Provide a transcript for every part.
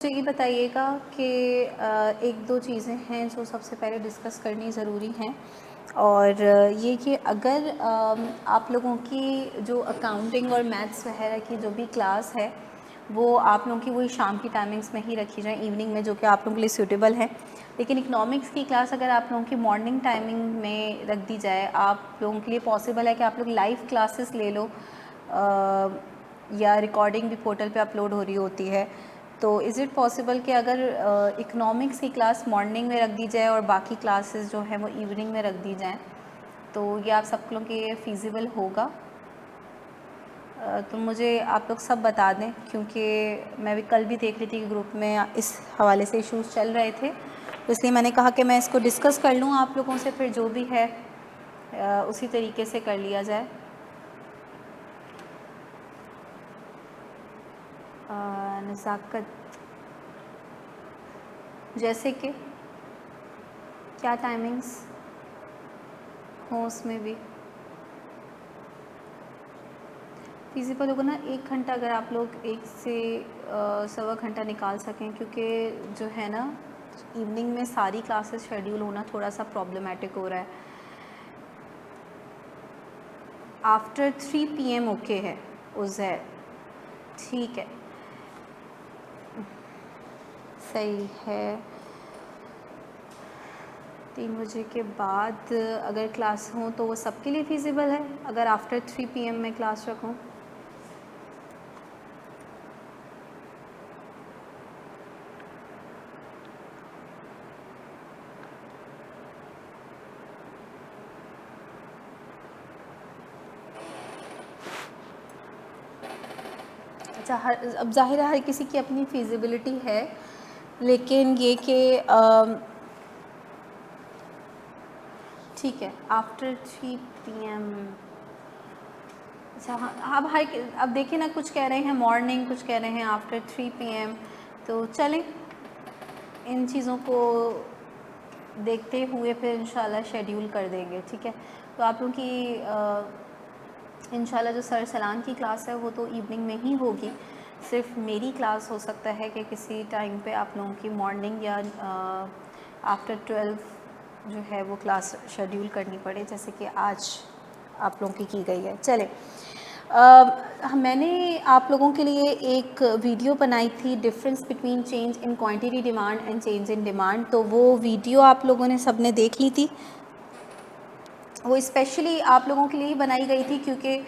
मुझे ये बताइएगा कि एक दो चीज़ें हैं जो सबसे पहले डिस्कस करनी ज़रूरी हैं और ये कि अगर आप लोगों की जो अकाउंटिंग और मैथ्स वगैरह की जो भी क्लास है वो आप लोगों की वही शाम की टाइमिंग्स में ही रखी जाए, इवनिंग में, जो कि आप लोगों के लिए सूटेबल है। लेकिन इकोनॉमिक्स की क्लास अगर आप लोगों की मॉर्निंग टाइमिंग में रख दी जाए, आप लोगों के लिए पॉसिबल है कि आप लोग लाइव क्लासेस ले लो या रिकॉर्डिंग भी पोर्टल पे अपलोड हो रही होती है। तो इज़ इट पॉसिबल कि अगर इकोनॉमिक्स की क्लास मॉर्निंग में रख दी जाए और बाकी क्लासेस जो है वो इवनिंग में रख दी जाएं, तो ये आप सब लोगों के लिए फ़ीज़िबल होगा? तो मुझे आप लोग सब बता दें, क्योंकि मैं भी कल भी देख रही थी कि ग्रुप में इस हवाले से इश्यूज़ चल रहे थे, तो इसलिए मैंने कहा कि मैं इसको डिस्कस कर लूँ आप लोगों से, फिर जो भी है उसी तरीके से कर लिया जाए। नज़ाकत, जैसे कि क्या टाइमिंग्स हों उसमें भी फिज़िबल होगा ना? 1 घंटा अगर आप लोग 1 से सवा घंटा निकाल सकें, क्योंकि जो है ना इवनिंग में सारी क्लासेस शेड्यूल होना थोड़ा सा प्रॉब्लमेटिक हो रहा है। आफ्टर 3 PM ओके है उज़ैर? ठीक है, सही है। 3 बजे के बाद अगर क्लास हो तो वो सबके लिए फ़ीज़िबल है अगर आफ्टर 3 PM में क्लास रखूँ? अच्छा, अब ज़ाहिर है हर किसी की अपनी फ़ीज़िबिलिटी है, लेकिन ये कि ठीक है आफ्टर 3 PM। अच्छा हाँ, अब देखिए ना, कुछ कह रहे हैं मॉर्निंग, कुछ कह रहे हैं आफ्टर 3 PM, तो चलें इन चीज़ों को देखते हुए फिर इंशाल्लाह शेड्यूल कर देंगे। ठीक है, तो आप लोगों की इंशाल्लाह जो सर सलान की क्लास है वो तो इवनिंग में ही होगी। सिर्फ मेरी क्लास हो सकता है कि किसी टाइम पे आप लोगों की मॉर्निंग या आफ्टर 12 जो है वो क्लास शेड्यूल करनी पड़े, जैसे कि आज आप लोगों की गई है। चले, मैंने आप लोगों के लिए एक वीडियो बनाई थी, difference between change in quantity demand and change in demand. तो वो वीडियो आप लोगों ने सब ने देख ली थी। वो स्पेशली आप लोगों के लिए ही बनाई गई थी, क्योंकि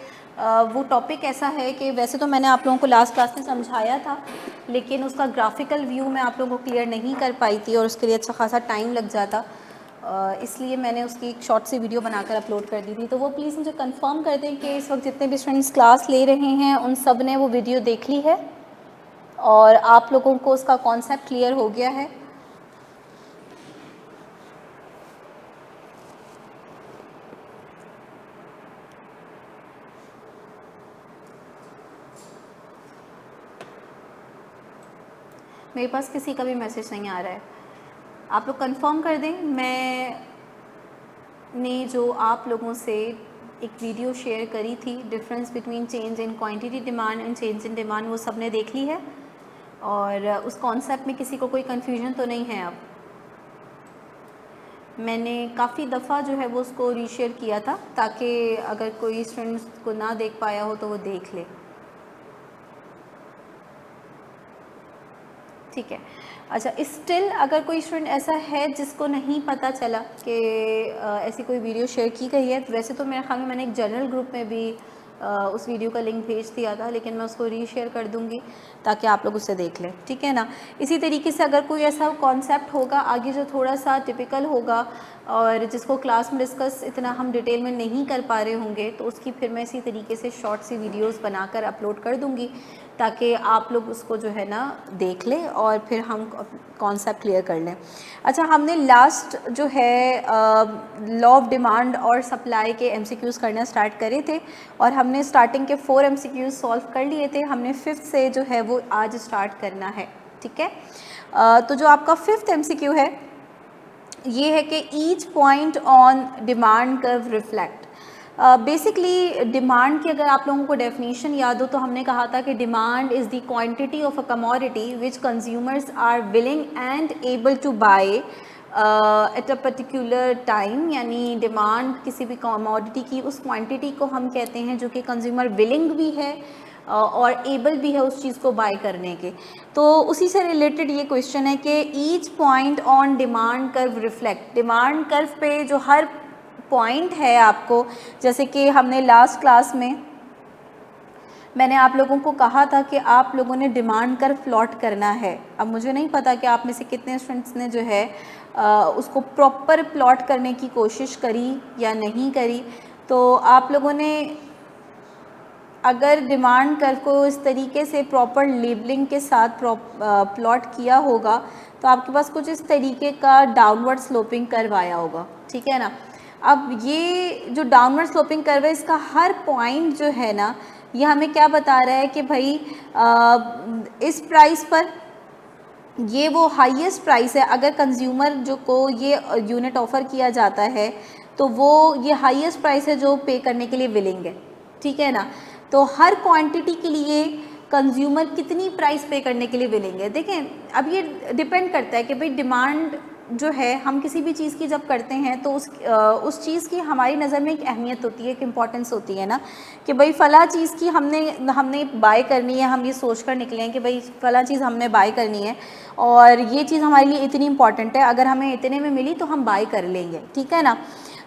वो टॉपिक ऐसा है कि वैसे तो मैंने आप लोगों को लास्ट क्लास में समझाया था, लेकिन उसका ग्राफिकल व्यू मैं आप लोगों को क्लियर नहीं कर पाई थी और उसके लिए अच्छा खासा टाइम लग जाता, इसलिए मैंने उसकी एक शॉर्ट सी वीडियो बनाकर अपलोड कर दी थी। तो वो प्लीज़ मुझे कंफर्म कर दें कि इस वक्त जितने भी स्टूडेंट्स क्लास ले रहे हैं उन सब ने वो वीडियो देख ली है और आप लोगों को उसका कॉन्सेप्ट क्लियर हो गया है। मेरे पास किसी का भी मैसेज नहीं आ रहा है, आप लोग कंफर्म कर दें। मैंने जो आप लोगों से एक वीडियो शेयर करी थी, difference between change in quantity demand and change in demand, वो सब ने देख ली है और उस कॉन्सेप्ट में किसी को कोई कन्फ्यूजन तो नहीं है? अब मैंने काफ़ी दफ़ा जो है वो उसको रीशेयर किया था, ताकि अगर कोई स्टूडेंट्स को ना देख पाया हो तो वो देख ले। ठीक है, अच्छा, स्टिल अगर कोई स्टूडेंट ऐसा है जिसको नहीं पता चला कि ऐसी कोई वीडियो शेयर की गई है, तो वैसे तो मेरे ख्याल में मैंने एक जनरल ग्रुप में भी उस वीडियो का लिंक भेज दिया था, लेकिन मैं उसको रीशेयर कर दूंगी ताकि आप लोग उसे देख लें। ठीक है ना? इसी तरीके से अगर कोई ऐसा कॉन्सेप्ट होगा आगे जो थोड़ा सा टिपिकल होगा और जिसको क्लास में डिस्कस इतना हम डिटेल में नहीं कर पा रहे होंगे, तो उसकी फिर मैं इसी तरीके से शॉर्ट सी वीडियोस बनाकर अपलोड कर दूंगी, ताकि आप लोग उसको जो है ना देख लें और फिर हम कॉन्सेप्ट क्लियर कर लें। अच्छा, हमने लास्ट जो है लॉ ऑफ डिमांड और सप्लाई के एमसीक्यूज़ करना स्टार्ट करे थे और हमने स्टार्टिंग के 4 एमसीक्यूज़ सॉल्व कर लिए थे। हमने 5th से जो है वो आज स्टार्ट करना है। ठीक है, तो जो आपका 5th एमसीक्यू है ये है कि each point on demand curve reflect. Basically demand की अगर आप लोगों को डेफिनेशन याद हो तो हमने कहा था कि demand is the quantity of a commodity which consumers are willing and able to buy at a particular time, यानी डिमांड किसी भी कमोडिटी की उस क्वांटिटी को हम कहते हैं जो कि कंज्यूमर विलिंग भी है और एबल भी है उस चीज़ को बाय करने के। तो उसी से रिलेटेड ये क्वेश्चन है कि each point on demand curve reflect, demand curve पे जो हर पॉइंट है आपको, जैसे कि हमने लास्ट क्लास में मैंने आप लोगों को कहा था कि आप लोगों ने डिमांड कर्व प्लॉट करना है। अब मुझे नहीं पता कि आप में से कितने स्टूडेंट्स ने जो है उसको प्रॉपर प्लॉट करने की कोशिश करी या नहीं करी। तो आप लोगों ने अगर डिमांड कर्व को इस तरीके से प्रॉपर लेबलिंग के साथ प्लॉट किया होगा तो आपके पास कुछ इस तरीके का डाउनवर्ड स्लोपिंग कर्व आया होगा, ठीक है ना। अब ये जो डाउनवर्ड स्लोपिंग कर्व है इसका हर पॉइंट जो है ना ये हमें क्या बता रहा है कि भाई इस प्राइस पर ये वो हाईएस्ट प्राइस है। अगर कंज्यूमर जो को ये यूनिट ऑफ़र किया जाता है तो वो ये हाईएस्ट प्राइस है जो पे करने के लिए विलिंग है, ठीक है ना। तो हर क्वांटिटी के लिए कंज्यूमर कितनी प्राइस पे करने के लिए विलिंग है। देखें अब ये डिपेंड करता है कि भाई डिमांड जो है हम किसी भी चीज़ की जब करते हैं तो उस चीज़ की हमारी नज़र में एक अहमियत होती है, एक इम्पॉर्टेंस होती है ना कि भाई फ़ला चीज़ की हमने बाय करनी है। हम ये सोच कर निकले हैं कि भाई फ़ला चीज़ हमने बाय करनी है और ये चीज़ हमारे लिए इतनी इम्पॉर्टेंट है, अगर हमें इतने में मिली तो हम बाय कर लेंगे, ठीक है ना।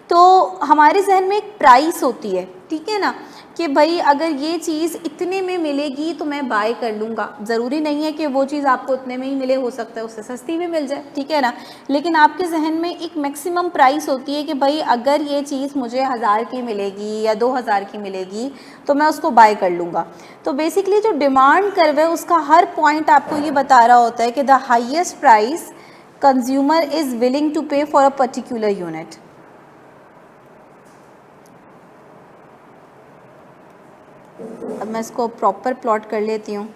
तो हमारे जहन में एक प्राइस होती है, ठीक है ना, कि भाई अगर ये चीज़ इतने में मिलेगी तो मैं बाय कर लूँगा। ज़रूरी नहीं है कि वो चीज़ आपको इतने में ही मिले, हो सकता है उससे सस्ती भी मिल जाए, ठीक है ना। लेकिन आपके जहन में एक मैक्सिमम प्राइस होती है कि भाई अगर ये चीज़ मुझे 1000 की मिलेगी या 2000 की मिलेगी तो मैं उसको बाय कर लूँगा। तो बेसिकली जो डिमांड कर्व है उसका हर पॉइंट आपको ये बता रहा होता है कि the highest price consumer is willing to pay for a particular unit. अब मैं इसको प्रॉपर प्लॉट कर लेती हूँ।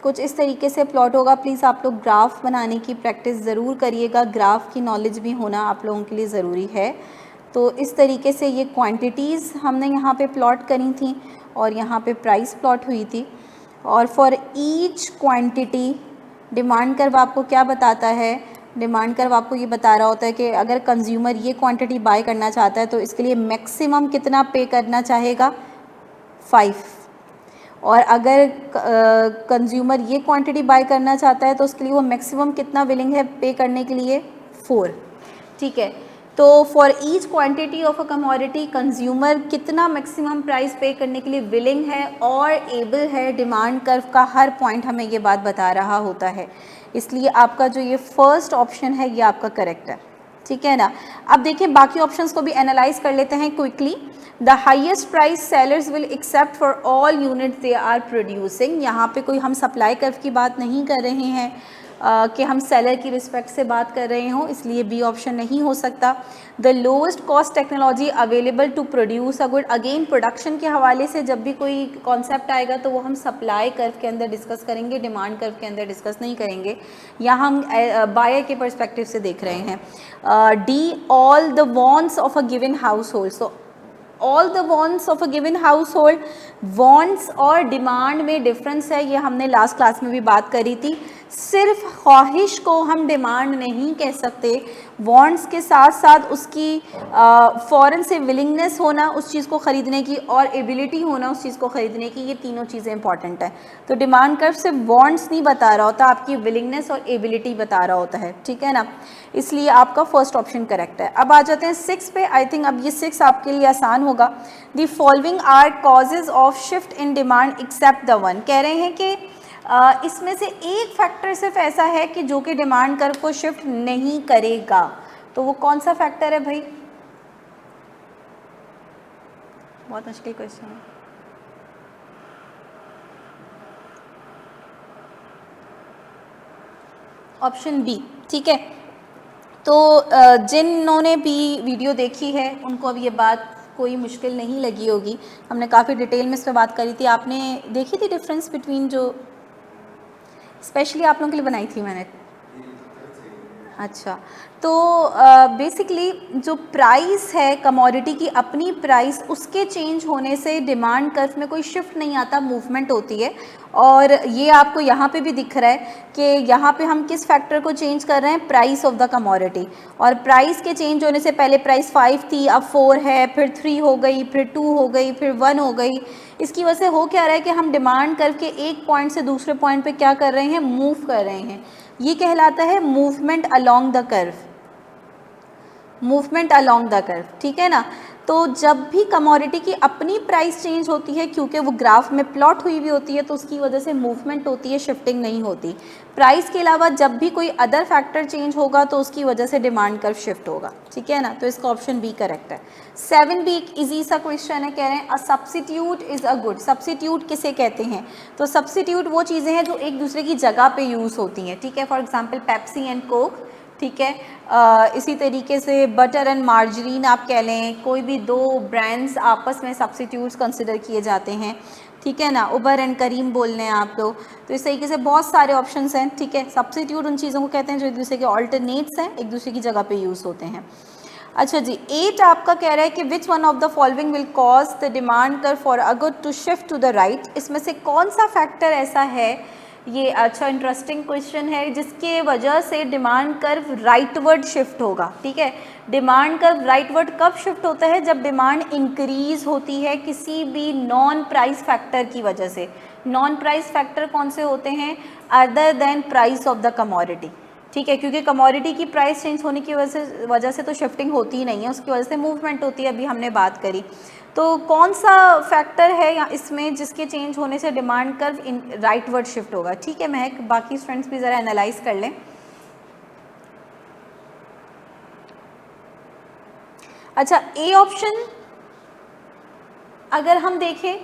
कुछ इस तरीके से प्लॉट होगा। प्लीज़ आप लोग ग्राफ बनाने की प्रैक्टिस ज़रूर करिएगा, ग्राफ की नॉलेज भी होना आप लोगों के लिए ज़रूरी है। तो इस तरीके से ये क्वांटिटीज़ हमने यहाँ पे प्लॉट करी थी और यहाँ पे प्राइस प्लॉट हुई थी। और for each quantity demand curve आपको क्या बताता है, डिमांड कर्व आपको ये बता रहा होता है कि अगर कंज्यूमर ये क्वांटिटी बाय करना चाहता है तो इसके लिए मैक्सिमम कितना पे करना चाहेगा, 5। और अगर कंज्यूमर ये क्वांटिटी बाय करना चाहता है तो उसके लिए वो मैक्सिमम कितना विलिंग है पे करने के लिए, 4, ठीक है। तो for each quantity of a commodity consumer कितना मैक्सिमम प्राइस पे करने के लिए विलिंग है और एबल है, डिमांड कर्व का हर पॉइंट हमें ये बात बता रहा होता है। इसलिए आपका जो ये फर्स्ट ऑप्शन है ये आपका करेक्ट है, ठीक है ना। अब देखिए बाकी ऑप्शंस को भी एनालाइज कर लेते हैं quickly. The highest price sellers will accept for all unit they are producing. यहाँ पे कोई हम सप्लाई कर्व की बात नहीं कर रहे हैं कि हम सेलर की रिस्पेक्ट से बात कर रहे हों, इसलिए बी ऑप्शन नहीं हो सकता। The lowest cost technology available to produce a good, again production के हवाले से जब भी कोई कॉन्सेप्ट आएगा तो वो हम सप्लाई कर्व के अंदर डिस्कस करेंगे, डिमांड कर्व के अंदर डिस्कस नहीं करेंगे। यहाँ हम बायर के पर्सपेक्टिव से देख रहे हैं। D all the wants of a given house hold. So all the wants of a given house hold, wants और डिमांड में डिफरेंस है, ये हमने लास्ट क्लास में भी बात करी थी। सिर्फ ख्वाहिश को हम डिमांड नहीं कह सकते, वॉन्ट्स के साथ साथ उसकी फ़ौरन से विलिंगनेस होना उस चीज़ को ख़रीदने की और एबिलिटी होना उस चीज़ को ख़रीदने की, ये तीनों चीज़ें इंपॉर्टेंट हैं। तो डिमांड कर्व सिर्फ वॉन्ट्स नहीं बता रहा होता, आपकी विलिंगनेस और एबिलिटी बता रहा होता है, ठीक है ना। इसलिए आपका फर्स्ट ऑप्शन करेक्ट है। अब आ जाते हैं 6 पे। आई थिंक अब ये 6 आपके लिए आसान होगा। The following are causes of shift in demand except the one. कह रहे हैं कि इसमें से एक फैक्टर सिर्फ ऐसा है कि जो कि डिमांड कर्व को शिफ्ट नहीं करेगा, तो वो कौन सा फैक्टर है भाई? बहुत मुश्किल क्वेश्चन है। ऑप्शन बी, ठीक है। तो जिन्होंने भी वीडियो देखी है उनको अब ये बात कोई मुश्किल नहीं लगी होगी, हमने काफ़ी डिटेल में इस पर बात करी थी। आपने देखी थी डिफरेंस बिटवीन, जो स्पेशली आप लोगों के लिए बनाई थी मैंने, अच्छा, तो बेसिकली जो प्राइस है कमोडिटी की, अपनी प्राइस, उसके चेंज होने से डिमांड कर्व में कोई शिफ्ट नहीं आता, मूवमेंट होती है। और ये आपको यहाँ पे भी दिख रहा है कि यहाँ पे हम किस फैक्टर को चेंज कर रहे हैं, प्राइस ऑफ द कमोडिटी। और प्राइस के चेंज होने से पहले प्राइस 5 थी, अब 4 है, फिर 3 हो गई, फिर 2 हो गई, फिर 1 हो गई। इसकी वजह से हो क्या रहा है कि हम डिमांड कर्व के एक पॉइंट से दूसरे पॉइंट पे क्या कर रहे हैं, मूव कर रहे हैं। ये कहलाता है movement along the curve, movement along the curve, ठीक है ना। तो जब भी कमोडिटी की अपनी प्राइस चेंज होती है, क्योंकि वो ग्राफ में प्लॉट हुई हुई होती है, तो उसकी वजह से मूवमेंट होती है, शिफ्टिंग नहीं होती। प्राइस के अलावा जब भी कोई अदर फैक्टर चेंज होगा तो उसकी वजह से डिमांड कर्व शिफ्ट होगा, ठीक है ना। तो इसका ऑप्शन बी करेक्ट है। 7 भी एक इजी सा क्वेश्चन है, कह रहे हैं a substitute is a good. Substitute किसे कहते हैं, तो सब्स्टिट्यूट वो चीज़ें हैं जो एक दूसरे की जगह पे यूज़ होती हैं, ठीक है। For example Pepsi and Coke, ठीक है। इसी तरीके से बटर एंड मार्जरीन आप कह लें, कोई भी दो ब्रांड्स आपस में सब्स्टिट्यूट्स कंसिडर किए जाते हैं, ठीक है ना। उबर एंड करीम बोल लें आप लोग, तो इस तरीके से बहुत सारे ऑप्शंस हैं, ठीक है। सब्स्टिट्यूट उन चीज़ों को कहते हैं जो एक दूसरे के ऑल्टरनेट्स हैं, एक दूसरे की जगह पे यूज़ होते हैं। अच्छा जी, 8 आपका कह रहा है कि which one of the following will cause the demand curve for a good to shift to the right. इसमें से कौन सा फैक्टर ऐसा है, ये अच्छा इंटरेस्टिंग क्वेश्चन है, जिसके वजह से डिमांड कर्व राइटवर्ड शिफ्ट होगा, ठीक है। डिमांड कर्व राइटवर्ड कब शिफ्ट होता है, जब डिमांड इंक्रीज होती है किसी भी नॉन प्राइस फैक्टर की वजह से। नॉन प्राइस फैक्टर कौन से होते हैं, other than price of the commodity, ठीक है। क्योंकि कमोडिटी की प्राइस चेंज होने की वजह से तो शिफ्टिंग होती ही नहीं है, उसकी वजह से मूवमेंट होती है, अभी हमने बात करी। तो कौन सा फैक्टर है या इसमें जिसके चेंज होने से डिमांड कर्व इन राइटवर्ड शिफ्ट होगा, ठीक है महक, बाकी स्टूडेंट्स भी ज़रा एनालाइज कर लें। अच्छा, ए ऑप्शन अगर हम देखें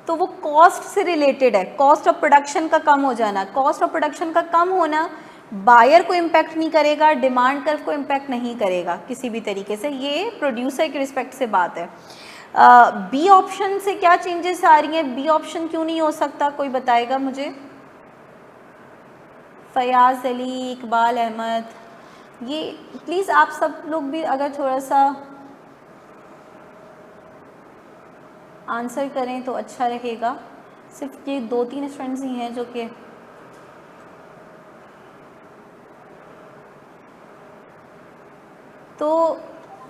तो वो कॉस्ट से रिलेटेड है, कॉस्ट ऑफ प्रोडक्शन का कम हो जाना। कॉस्ट ऑफ प्रोडक्शन का कम होना बायर को इम्पैक्ट नहीं करेगा, डिमांड कर्व को इम्पैक्ट नहीं करेगा किसी भी तरीके से, ये प्रोड्यूसर के रिस्पेक्ट से बात है। बी ऑप्शन से क्या चेंजेस आ रही हैं, बी ऑप्शन क्यों नहीं हो सकता, कोई बताएगा मुझे। फयाज अली, इकबाल अहमद, ये प्लीज़ आप सब लोग भी अगर थोड़ा सा आंसर करें तो अच्छा रहेगा। सिर्फ ये 2-3 स्टूडेंट्स ही हैं जो कि तो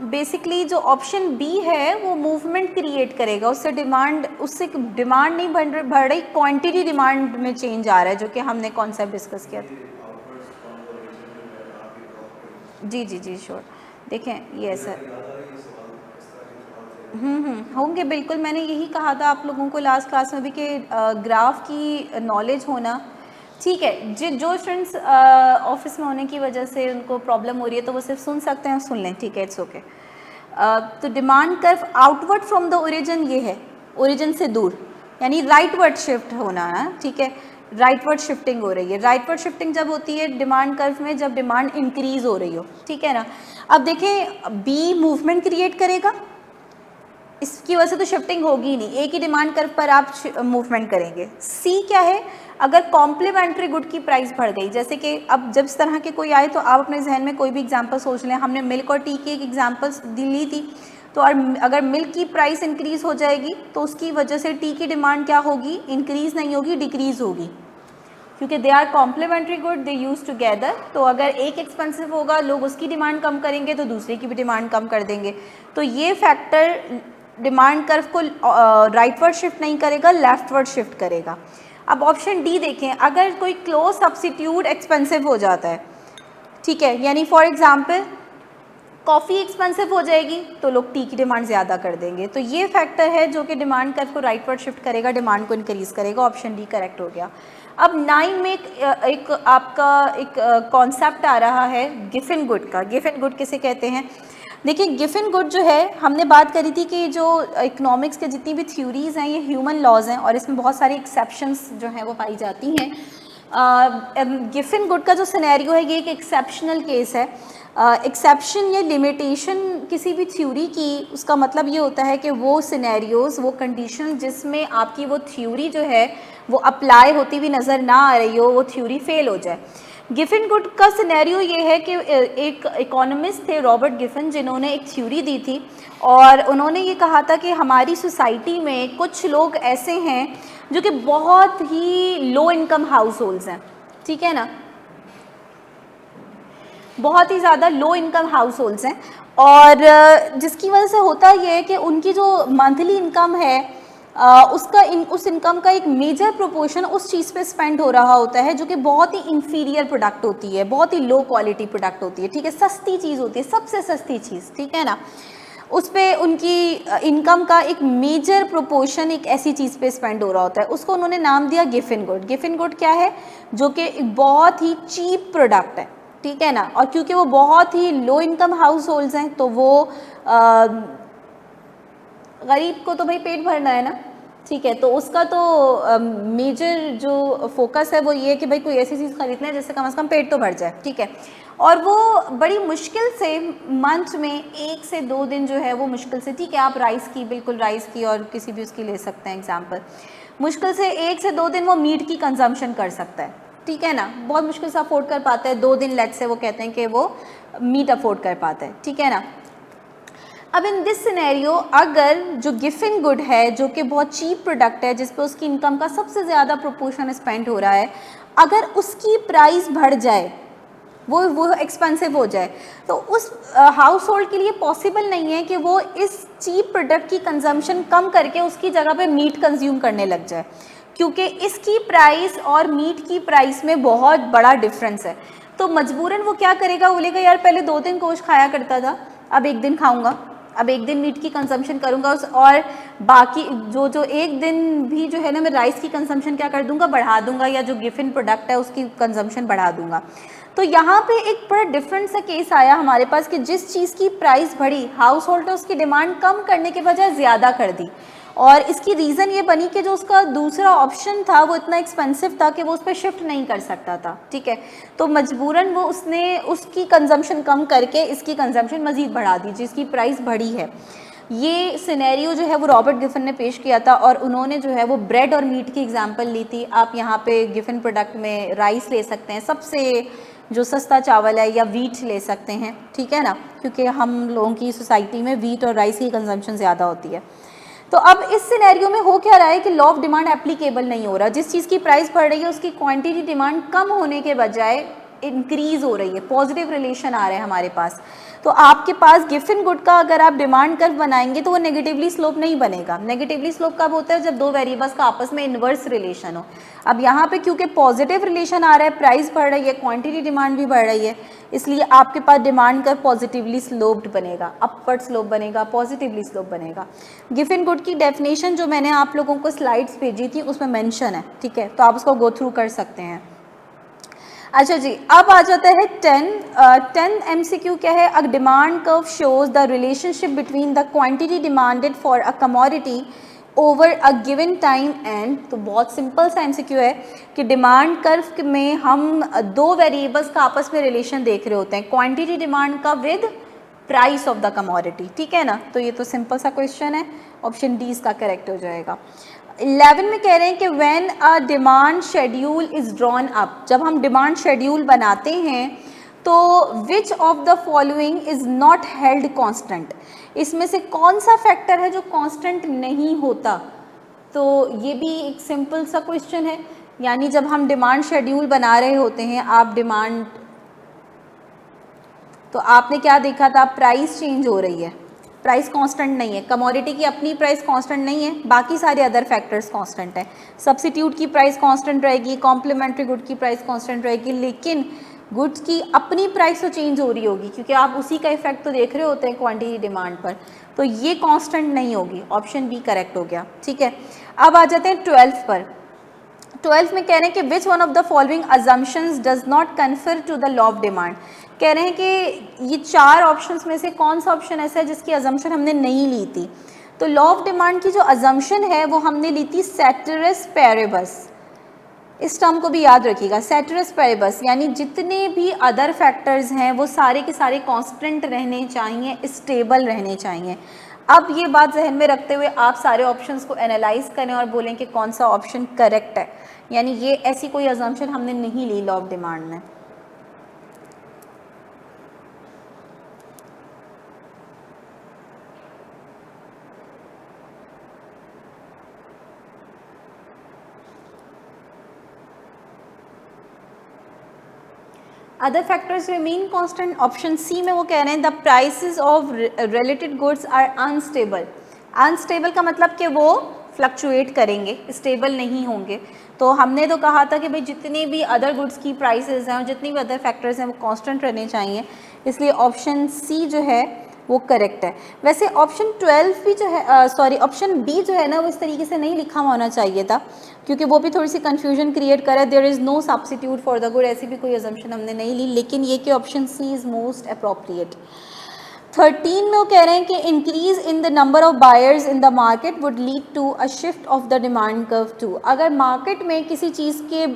बेसिकली जो ऑप्शन बी है वो मूवमेंट क्रिएट करेगा, उससे डिमांड नहीं बढ़ रही, क्वांटिटी डिमांड में चेंज आ रहा है, जो कि हमने कॉन्सेप्ट डिस्कस किया था। जी जी जी श्योर, देखें ये ऐसा होंगे बिल्कुल। मैंने यही कहा था आप लोगों को लास्ट क्लास में भी कि ग्राफ की नॉलेज होना, ठीक है। जो स्टूडेंट्स ऑफिस में होने की वजह से उनको प्रॉब्लम हो रही है तो वो सिर्फ सुन सकते हैं, सुन लें, ठीक है, इट्स ओके। तो demand curve outward from the origin ये है, ओरिजिन से दूर, यानी राइटवर्ड शिफ्ट होना है, ठीक है। राइटवर्ड शिफ्टिंग हो रही है। राइटवर्ड शिफ्टिंग जब होती है डिमांड कर्व में, जब डिमांड इंक्रीज हो रही हो, ठीक है ना। अब देखें, बी मूवमेंट क्रिएट करेगा, इसकी वजह से तो शिफ्टिंग होगी ही नहीं, एक ही डिमांड कर्व पर आप मूवमेंट करेंगे। सी क्या है, अगर कॉम्प्लीमेंट्री गुड की प्राइस बढ़ गई, जैसे कि अब जब इस तरह के कोई आए तो आप अपने जहन में कोई भी एग्जांपल सोच लें। हमने मिल्क और टी की एक एग्जांपल्स ली थी, तो अगर मिल्क की प्राइस इंक्रीज हो जाएगी तो उसकी वजह से टी की डिमांड क्या होगी, इंक्रीज नहीं होगी, डिक्रीज होगी, क्योंकि they are complementary good, they use together. तो अगर एक एक्सपेंसिव होगा, लोग उसकी डिमांड कम करेंगे तो दूसरे की भी डिमांड कम कर देंगे। तो ये फैक्टर डिमांड कर्व को राइटवर्ड शिफ्ट नहीं करेगा, लेफ्टवर्ड शिफ्ट करेगा। अब ऑप्शन डी देखें, अगर कोई क्लोज सब्स्टिट्यूट एक्सपेंसिव हो जाता है, ठीक है, यानी फॉर एग्जांपल कॉफ़ी एक्सपेंसिव हो जाएगी तो लोग टी की डिमांड ज़्यादा कर देंगे। तो ये फैक्टर है जो कि डिमांड कर्व को राइटवर्ड शिफ्ट करेगा, डिमांड को इंक्रीज़ करेगा। ऑप्शन डी करेक्ट हो गया। अब 9 में एक आपका एक कॉन्सेप्ट आ रहा है गिफिन गुड का। गिफिन गुड किसे कहते हैं, देखिए गिफिन गुड जो है, हमने बात करी थी कि जो इकोनॉमिक्स के जितनी भी थ्योरीज़ हैं ये ह्यूमन लॉज हैं और इसमें बहुत सारी एक्सेप्शंस जो हैं वो पाई जाती हैं। गिफिन गुड का जो सिनेरियो है ये एक एक्सेप्शनल केस है। एक्सेप्शन या लिमिटेशन किसी भी थ्योरी की, उसका मतलब ये होता है कि वो सिनेरियोज़, वो कंडीशन जिसमें आपकी वो थ्योरी जो है वो अप्लाई होती हुई नज़र ना आ रही हो, वो थ्योरी फेल हो जाए। गिफिन गुड का सिनेरियो ये है कि एक इकोनॉमिस्ट थे रॉबर्ट गिफिन, जिन्होंने एक थ्योरी दी थी और उन्होंने ये कहा था कि हमारी सोसाइटी में कुछ लोग ऐसे हैं जो कि बहुत ही लो इनकम हाउस होल्ड्स हैं, ठीक है ना, बहुत ही ज़्यादा लो इनकम हाउस होल्ड्स हैं, और जिसकी वजह से होता ये है कि उनकी जो मंथली इनकम है उस इनकम का एक मेजर प्रोपोर्शन उस चीज़ पे स्पेंड हो रहा होता है जो कि बहुत ही इंफीरियर प्रोडक्ट होती है, बहुत ही लो क्वालिटी प्रोडक्ट होती है, ठीक है, सस्ती चीज़ होती है, सबसे सस्ती चीज़, ठीक है ना, उस पर उनकी इनकम का एक मेजर प्रोपोर्शन एक ऐसी चीज़ पे स्पेंड हो रहा होता है। उसको उन्होंने नाम दिया गिफिन गुड। गिफिन गुड क्या है? जो कि एक बहुत ही चीप प्रोडक्ट है, ठीक है ना, और क्योंकि वो बहुत ही लो इनकम हाउस होल्ड्स हैं तो वो गरीब को तो भाई पेट भरना है ना, ठीक है, तो उसका तो मेजर जो फोकस है वो ये है कि भाई कोई ऐसी चीज़ खरीदना है जिससे कम से कम पेट तो भर जाए, ठीक है, और वो बड़ी मुश्किल से मंथ में 1 से 2 दिन जो है वो मुश्किल से, ठीक है, आप राइस की, बिल्कुल राइस की और किसी भी उसकी ले सकते हैं एग्जाम्पल, मुश्किल से 1 से 2 दिन वो मीट की कंजम्पशन कर सकता है, ठीक है ना, बहुत मुश्किल से अफोर्ड कर पाता है, 2 दिन लेट से वो कहते हैं कि वो मीट अफोर्ड कर पाता है, ठीक है ना। अब इन दिस सिनेरियो अगर जो गिफिन गुड है जो कि बहुत चीप प्रोडक्ट है जिस पे उसकी इनकम का सबसे ज़्यादा प्रोपोर्शन स्पेंड हो रहा है, अगर उसकी प्राइस बढ़ जाए, वो एक्सपेंसिव हो जाए, तो उस हाउस होल्ड के लिए पॉसिबल नहीं है कि वो इस चीप प्रोडक्ट की कंजम्पशन कम करके उसकी जगह पे मीट कंज्यूम करने लग जाए, क्योंकि इसकी प्राइस और मीट की प्राइस में बहुत बड़ा डिफरेंस है। तो मजबूरन वो क्या करेगा, बोलेगा यार पहले 2 दिन गोश्त खाया करता था, अब 1 दिन खाऊंगा, अब 1 दिन मीट की कंजम्पशन करूंगा और बाकी जो 1 दिन भी जो है ना मैं राइस की कंजम्पशन क्या कर दूंगा, बढ़ा दूंगा, या जो गिफिन प्रोडक्ट है उसकी कंजम्पशन बढ़ा दूंगा। तो यहाँ पे एक बड़ा डिफरेंट सा केस आया हमारे पास कि जिस चीज़ की प्राइस बढ़ी, हाउस होल्ड ने उसकी डिमांड कम करने के बजाय ज़्यादा कर दी, और इसकी रीज़न ये बनी कि जो उसका दूसरा ऑप्शन था वो इतना एक्सपेंसिव था कि वो उस पर शिफ्ट नहीं कर सकता था, ठीक है, तो मजबूरन वो उसने उसकी कंजम्पशन कम करके इसकी कंजम्पशन मज़ीद बढ़ा दी जिसकी प्राइस बढ़ी है। ये सिनेरियो जो है वो रॉबर्ट गिफिन ने पेश किया था और उन्होंने जो है वो ब्रेड और मीट की एग्जांपल ली थी। आप यहाँ पे गिफिन प्रोडक्ट में राइस ले सकते हैं, सबसे जो सस्ता चावल है, या वीट ले सकते हैं, ठीक है ना, क्योंकि हम लोगों की सोसाइटी में वीट और राइस की कंजम्पशन ज़्यादा होती है। तो अब इस सिनेरियो में हो क्या रहा है कि लॉ ऑफ डिमांड एप्लीकेबल नहीं हो रहा, जिस चीज़ की प्राइस बढ़ रही है उसकी क्वांटिटी डिमांड कम होने के बजाय इंक्रीज हो रही है, पॉजिटिव रिलेशन आ रहे हैं हमारे पास। तो आपके पास गिफिन गुड का अगर आप डिमांड कर्व बनाएंगे तो वो नेगेटिवली स्लोप नहीं बनेगा। नेगेटिवली स्लोप कब होता है? जब 2 वेरिएबल्स का आपस में इन्वर्स रिलेशन हो। अब यहाँ पे क्योंकि पॉजिटिव रिलेशन आ रहा है, प्राइस बढ़ रही है, क्वांटिटी डिमांड भी बढ़ रही है, इसलिए आपके पास डिमांड कर्व पॉजिटिवली स्लोप्ड बनेगा, अपवर्ड स्लोप बनेगा, पॉजिटिवली स्लोप बनेगा। गिफिन गुड की डेफिनेशन जो मैंने आप लोगों को स्लाइड्स भेजी थी उसमें मेंशन है, ठीक है, तो आप उसको गो थ्रू कर सकते हैं। अच्छा जी, अब आ जाता है 10 MCQ क्या है? A demand curve shows the relationship between the quantity demanded for a commodity over a given time and. तो बहुत सिंपल सा MCQ है कि डिमांड कर्व में हम 2 वेरिएबल्स का आपस में रिलेशन देख रहे होते हैं, क्वांटिटी डिमांड का with price of the commodity, ठीक है ना। तो ये तो सिंपल सा क्वेश्चन है, ऑप्शन डी इसका करेक्ट हो जाएगा। 11 में कह रहे हैं कि when a demand schedule is drawn up, जब हम डिमांड शेड्यूल बनाते हैं तो विच of the following is not held constant, इसमें से कौन सा फैक्टर है जो कांस्टेंट नहीं होता। तो ये भी एक सिंपल सा क्वेश्चन है, यानी जब हम डिमांड शेड्यूल बना रहे होते हैं, आप डिमांड, तो आपने क्या देखा था, प्राइस चेंज हो रही है, प्राइस कांस्टेंट नहीं है, कमोडिटी की अपनी प्राइस कांस्टेंट नहीं है, बाकी सारे अदर फैक्टर्स कांस्टेंट है। सब्स्टिट्यूट की प्राइस कांस्टेंट रहेगी, कॉम्प्लीमेंट्री गुड की प्राइस कांस्टेंट रहेगी, लेकिन गुड्स की अपनी प्राइस तो चेंज हो रही होगी क्योंकि आप उसी का इफेक्ट तो देख रहे होते हैं क्वांटिटी डिमांड पर, तो ये कांस्टेंट नहीं होगी, ऑप्शन बी करेक्ट हो गया, ठीक है। अब आ जाते हैं 12 पर। 12 में कह रहे हैं कि which one of the following assumptions does not conform to the law of demand, कह रहे हैं कि ये 4 ऑप्शंस में से कौन सा ऑप्शन ऐसा है जिसकी अजम्पशन हमने नहीं ली थी। तो लॉ ऑफ डिमांड की जो अजम्पशन है वो हमने ली थी सेटरस पैरेबस, इस टर्म को भी याद रखिएगा, सेटरस पैरेबस, यानी जितने भी अदर फैक्टर्स हैं वो सारे के सारे कांस्टेंट रहने चाहिए, स्टेबल रहने चाहिए। अब ये बात जहन में रखते हुए आप सारे ऑप्शंस को एनालाइज करें और बोलें कि कौन सा ऑप्शन करेक्ट है, यानी ये ऐसी कोई अजम्पशन हमने नहीं ली लॉ ऑफ डिमांड में। Other factors remain constant. Option C में वो कह रहे हैं the prices of related goods are unstable. Unstable का मतलब कि वो फ्लक्चुएट करेंगे, स्टेबल नहीं होंगे। तो हमने तो कहा था कि भाई जितने भी अदर गुड्स की प्राइसेस हैं और जितनी भी अदर फैक्टर्स हैं वो कांस्टेंट रहने चाहिए, इसलिए ऑप्शन सी जो है वो करेक्ट है। वैसे ऑप्शन 12 भी जो है, सॉरी ऑप्शन बी जो है ना, वो इस तरीके से नहीं लिखा होना चाहिए था, क्योंकि वो भी थोड़ी सी कन्फ्यूजन क्रिएट करे। There is no substitute for the good, ऐसी भी कोई अजम्पशन हमने नहीं ली, लेकिन ये कि option C is most appropriate. 13 में वो कह रहे हैं कि increase in the number of buyers in the market would lead to a shift of the demand curve to. अगर मार्केट में किसी चीज़ के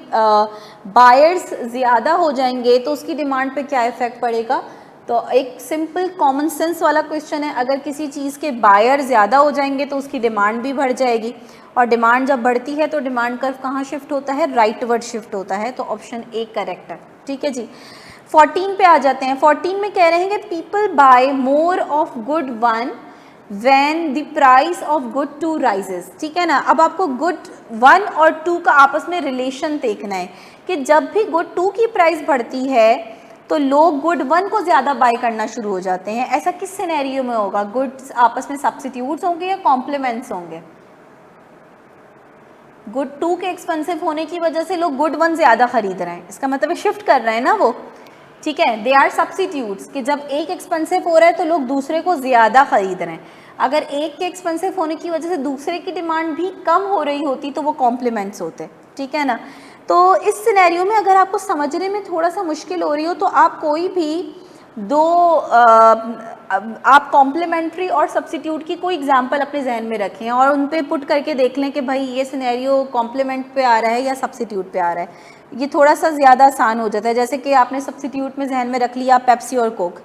बायर्स ज़्यादा हो जाएंगे तो उसकी डिमांड पे क्या इफेक्ट पड़ेगा। तो एक सिंपल कॉमन सेंस वाला क्वेश्चन है, अगर किसी चीज़ के बायर ज़्यादा हो जाएंगे तो उसकी डिमांड भी बढ़ जाएगी, और डिमांड जब बढ़ती है तो डिमांड कर्व कहाँ शिफ्ट होता है, राइटवर्ड शिफ्ट होता है। तो ऑप्शन ए करेक्ट है। ठीक है जी। 14 पे आ जाते हैं। 14 में कह रहे हैं कि people buy more of good one when the price of good two rises. ठीक है ना। अब आपको गुड 1 और 2 का आपस में रिलेशन देखना है कि जब भी गुड 2 की प्राइस बढ़ती है तो लोग गुड 1 को ज़्यादा बाय करना शुरू हो जाते हैं। ऐसा किस सिनेरियो में होगा, गुड्स आपस में सब्स्टिट्यूट्स होंगे या कॉम्प्लीमेंट्स होंगे। गुड 2 के एक्सपेंसिव होने की वजह से लोग गुड 1 ज़्यादा खरीद रहे हैं, इसका मतलब शिफ्ट कर रहे हैं ना वो। ठीक है, दे आर सब्स्टिट्यूट्स, कि जब एक एक्सपेंसिव हो रहा है तो लोग दूसरे को ज़्यादा खरीद रहे हैं। अगर एक के एक्सपेंसिव होने की वजह से दूसरे की डिमांड भी कम हो रही होती तो वो कॉम्प्लीमेंट्स होते। ठीक है ना। तो इस सिनेरियो में अगर आपको समझने में थोड़ा सा मुश्किल हो रही हो तो आप कोई भी दो आप कॉम्प्लीमेंट्री और सब्स्टिट्यूट की कोई एग्जांपल अपने जहन में रखें और उन पे पुट करके देख लें कि भाई ये सिनेरियो कॉम्प्लीमेंट पे आ रहा है या सब्स्टिट्यूट पे आ रहा है। ये थोड़ा सा ज़्यादा आसान हो जाता है। जैसे कि आपने सब्स्टिट्यूट में जहन में रख लिया पेप्सी और कोक,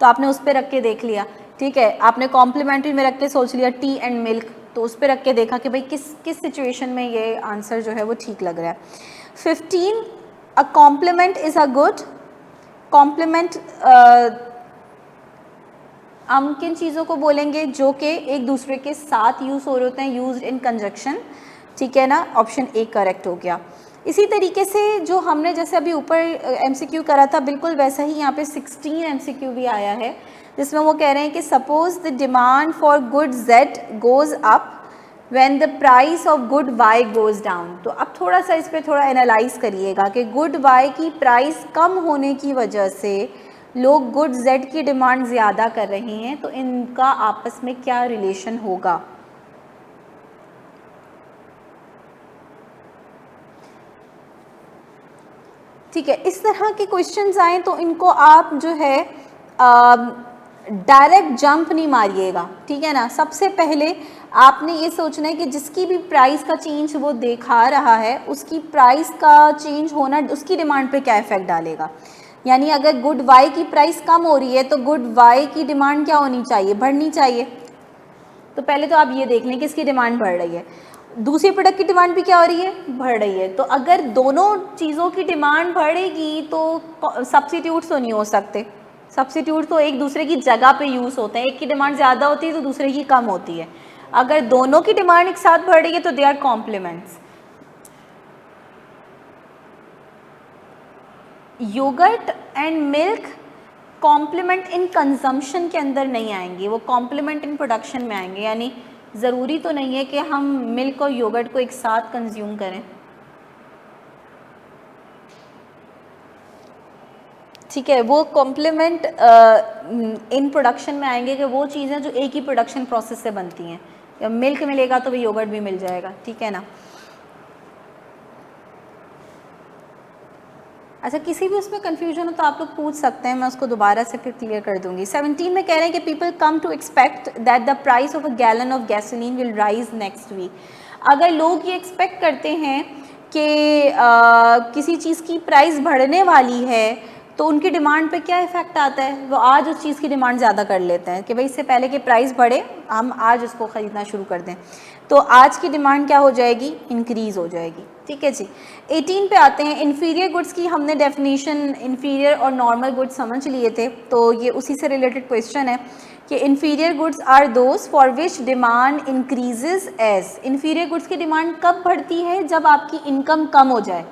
तो आपने उस पर रख के देख लिया। ठीक है, आपने कॉम्प्लीमेंट्री में रख के सोच लिया टी एंड मिल्क, तो उस पर रख के देखा कि भाई किस सिचुएशन में ये आंसर जो है वो ठीक लग रहा है। 15 a complement is a good. Complement हम किन चीज़ों को बोलेंगे जो कि एक दूसरे के साथ यूज़ हो रहे होते हैं, यूज्ड इन कंजक्शन। ठीक है ना। ऑप्शन ए करेक्ट हो गया। इसी तरीके से जो हमने जैसे अभी ऊपर एमसीक्यू करा था बिल्कुल वैसा ही यहाँ पे 16 एमसीक्यू भी आया है, जिसमें वो कह रहे हैं कि suppose the demand for good Z goes up when the price of good Y goes down. तो अब थोड़ा सा इस पर थोड़ा एनालाइज करिएगा कि गुड Y की प्राइस कम होने की वजह से लोग गुड Z की डिमांड ज़्यादा कर रहे हैं, तो इनका आपस में क्या रिलेशन होगा। ठीक है, इस तरह के क्वेश्चंस आए तो इनको आप जो है डायरेक्ट जंप नहीं मारिएगा। ठीक है ना। सबसे पहले आपने ये सोचना है कि जिसकी भी प्राइस का चेंज वो दिखा रहा है उसकी प्राइस का चेंज होना उसकी डिमांड पे क्या इफेक्ट डालेगा। यानी अगर गुड वाई की प्राइस कम हो रही है तो गुड वाई की डिमांड क्या होनी चाहिए, बढ़नी चाहिए। तो पहले तो आप ये देख लें कि इसकी डिमांड बढ़ रही है, दूसरी प्रोडक्ट की डिमांड भी क्या हो रही है, बढ़ रही है। तो अगर दोनों चीज़ों की डिमांड बढ़ेगी तो सब्स्टिट्यूट्स तो नहीं हो सकते। सब्स्टिट्यूट तो एक दूसरे की जगह पे यूज़ होते हैं, एक की डिमांड ज़्यादा होती है तो दूसरे की कम होती है। अगर दोनों की डिमांड एक साथ बढ़ रही है तो they are complements. Yoghurt and milk complement in consumption के अंदर नहीं आएंगे, वो कॉम्प्लीमेंट इन प्रोडक्शन में आएंगे। यानी ज़रूरी तो नहीं है कि हम मिल्क और योगर्ट को एक साथ कंज्यूम करें। ठीक है, वो कॉम्प्लीमेंट इन प्रोडक्शन में आएंगे कि वो चीज़ें जो एक ही प्रोडक्शन प्रोसेस से बनती हैं। मिल्क मिलेगा तो भी योगर्ट भी मिल जाएगा। ठीक है ना। अच्छा, किसी भी उसमें कन्फ्यूजन हो तो आप लोग पूछ सकते हैं, मैं उसको दोबारा से फिर क्लियर कर दूंगी। 17 में कह रहे हैं कि people come to expect that the price of a gallon of gasoline will rise next week. अगर लोग ये एक्सपेक्ट करते हैं कि किसी चीज़ की प्राइस बढ़ने वाली है तो उनकी डिमांड पे क्या इफेक्ट आता है, वो आज उस चीज़ की डिमांड ज़्यादा कर लेते हैं कि भाई इससे पहले कि प्राइस बढ़े हम आज उसको ख़रीदना शुरू कर दें, तो आज की डिमांड क्या हो जाएगी, इंक्रीज़ हो जाएगी। ठीक है जी। 18 पे आते हैं। इन्फीरियर गुड्स की हमने डेफिनेशन इन्फीरियर और नॉर्मल गुड्स समझ लिए थे, तो ये उसी से रिलेटेड क्वेश्चन है कि inferior goods are those for which demand increases as. Inferior goods की डिमांड कब बढ़ती है, जब आपकी इनकम कम हो जाए।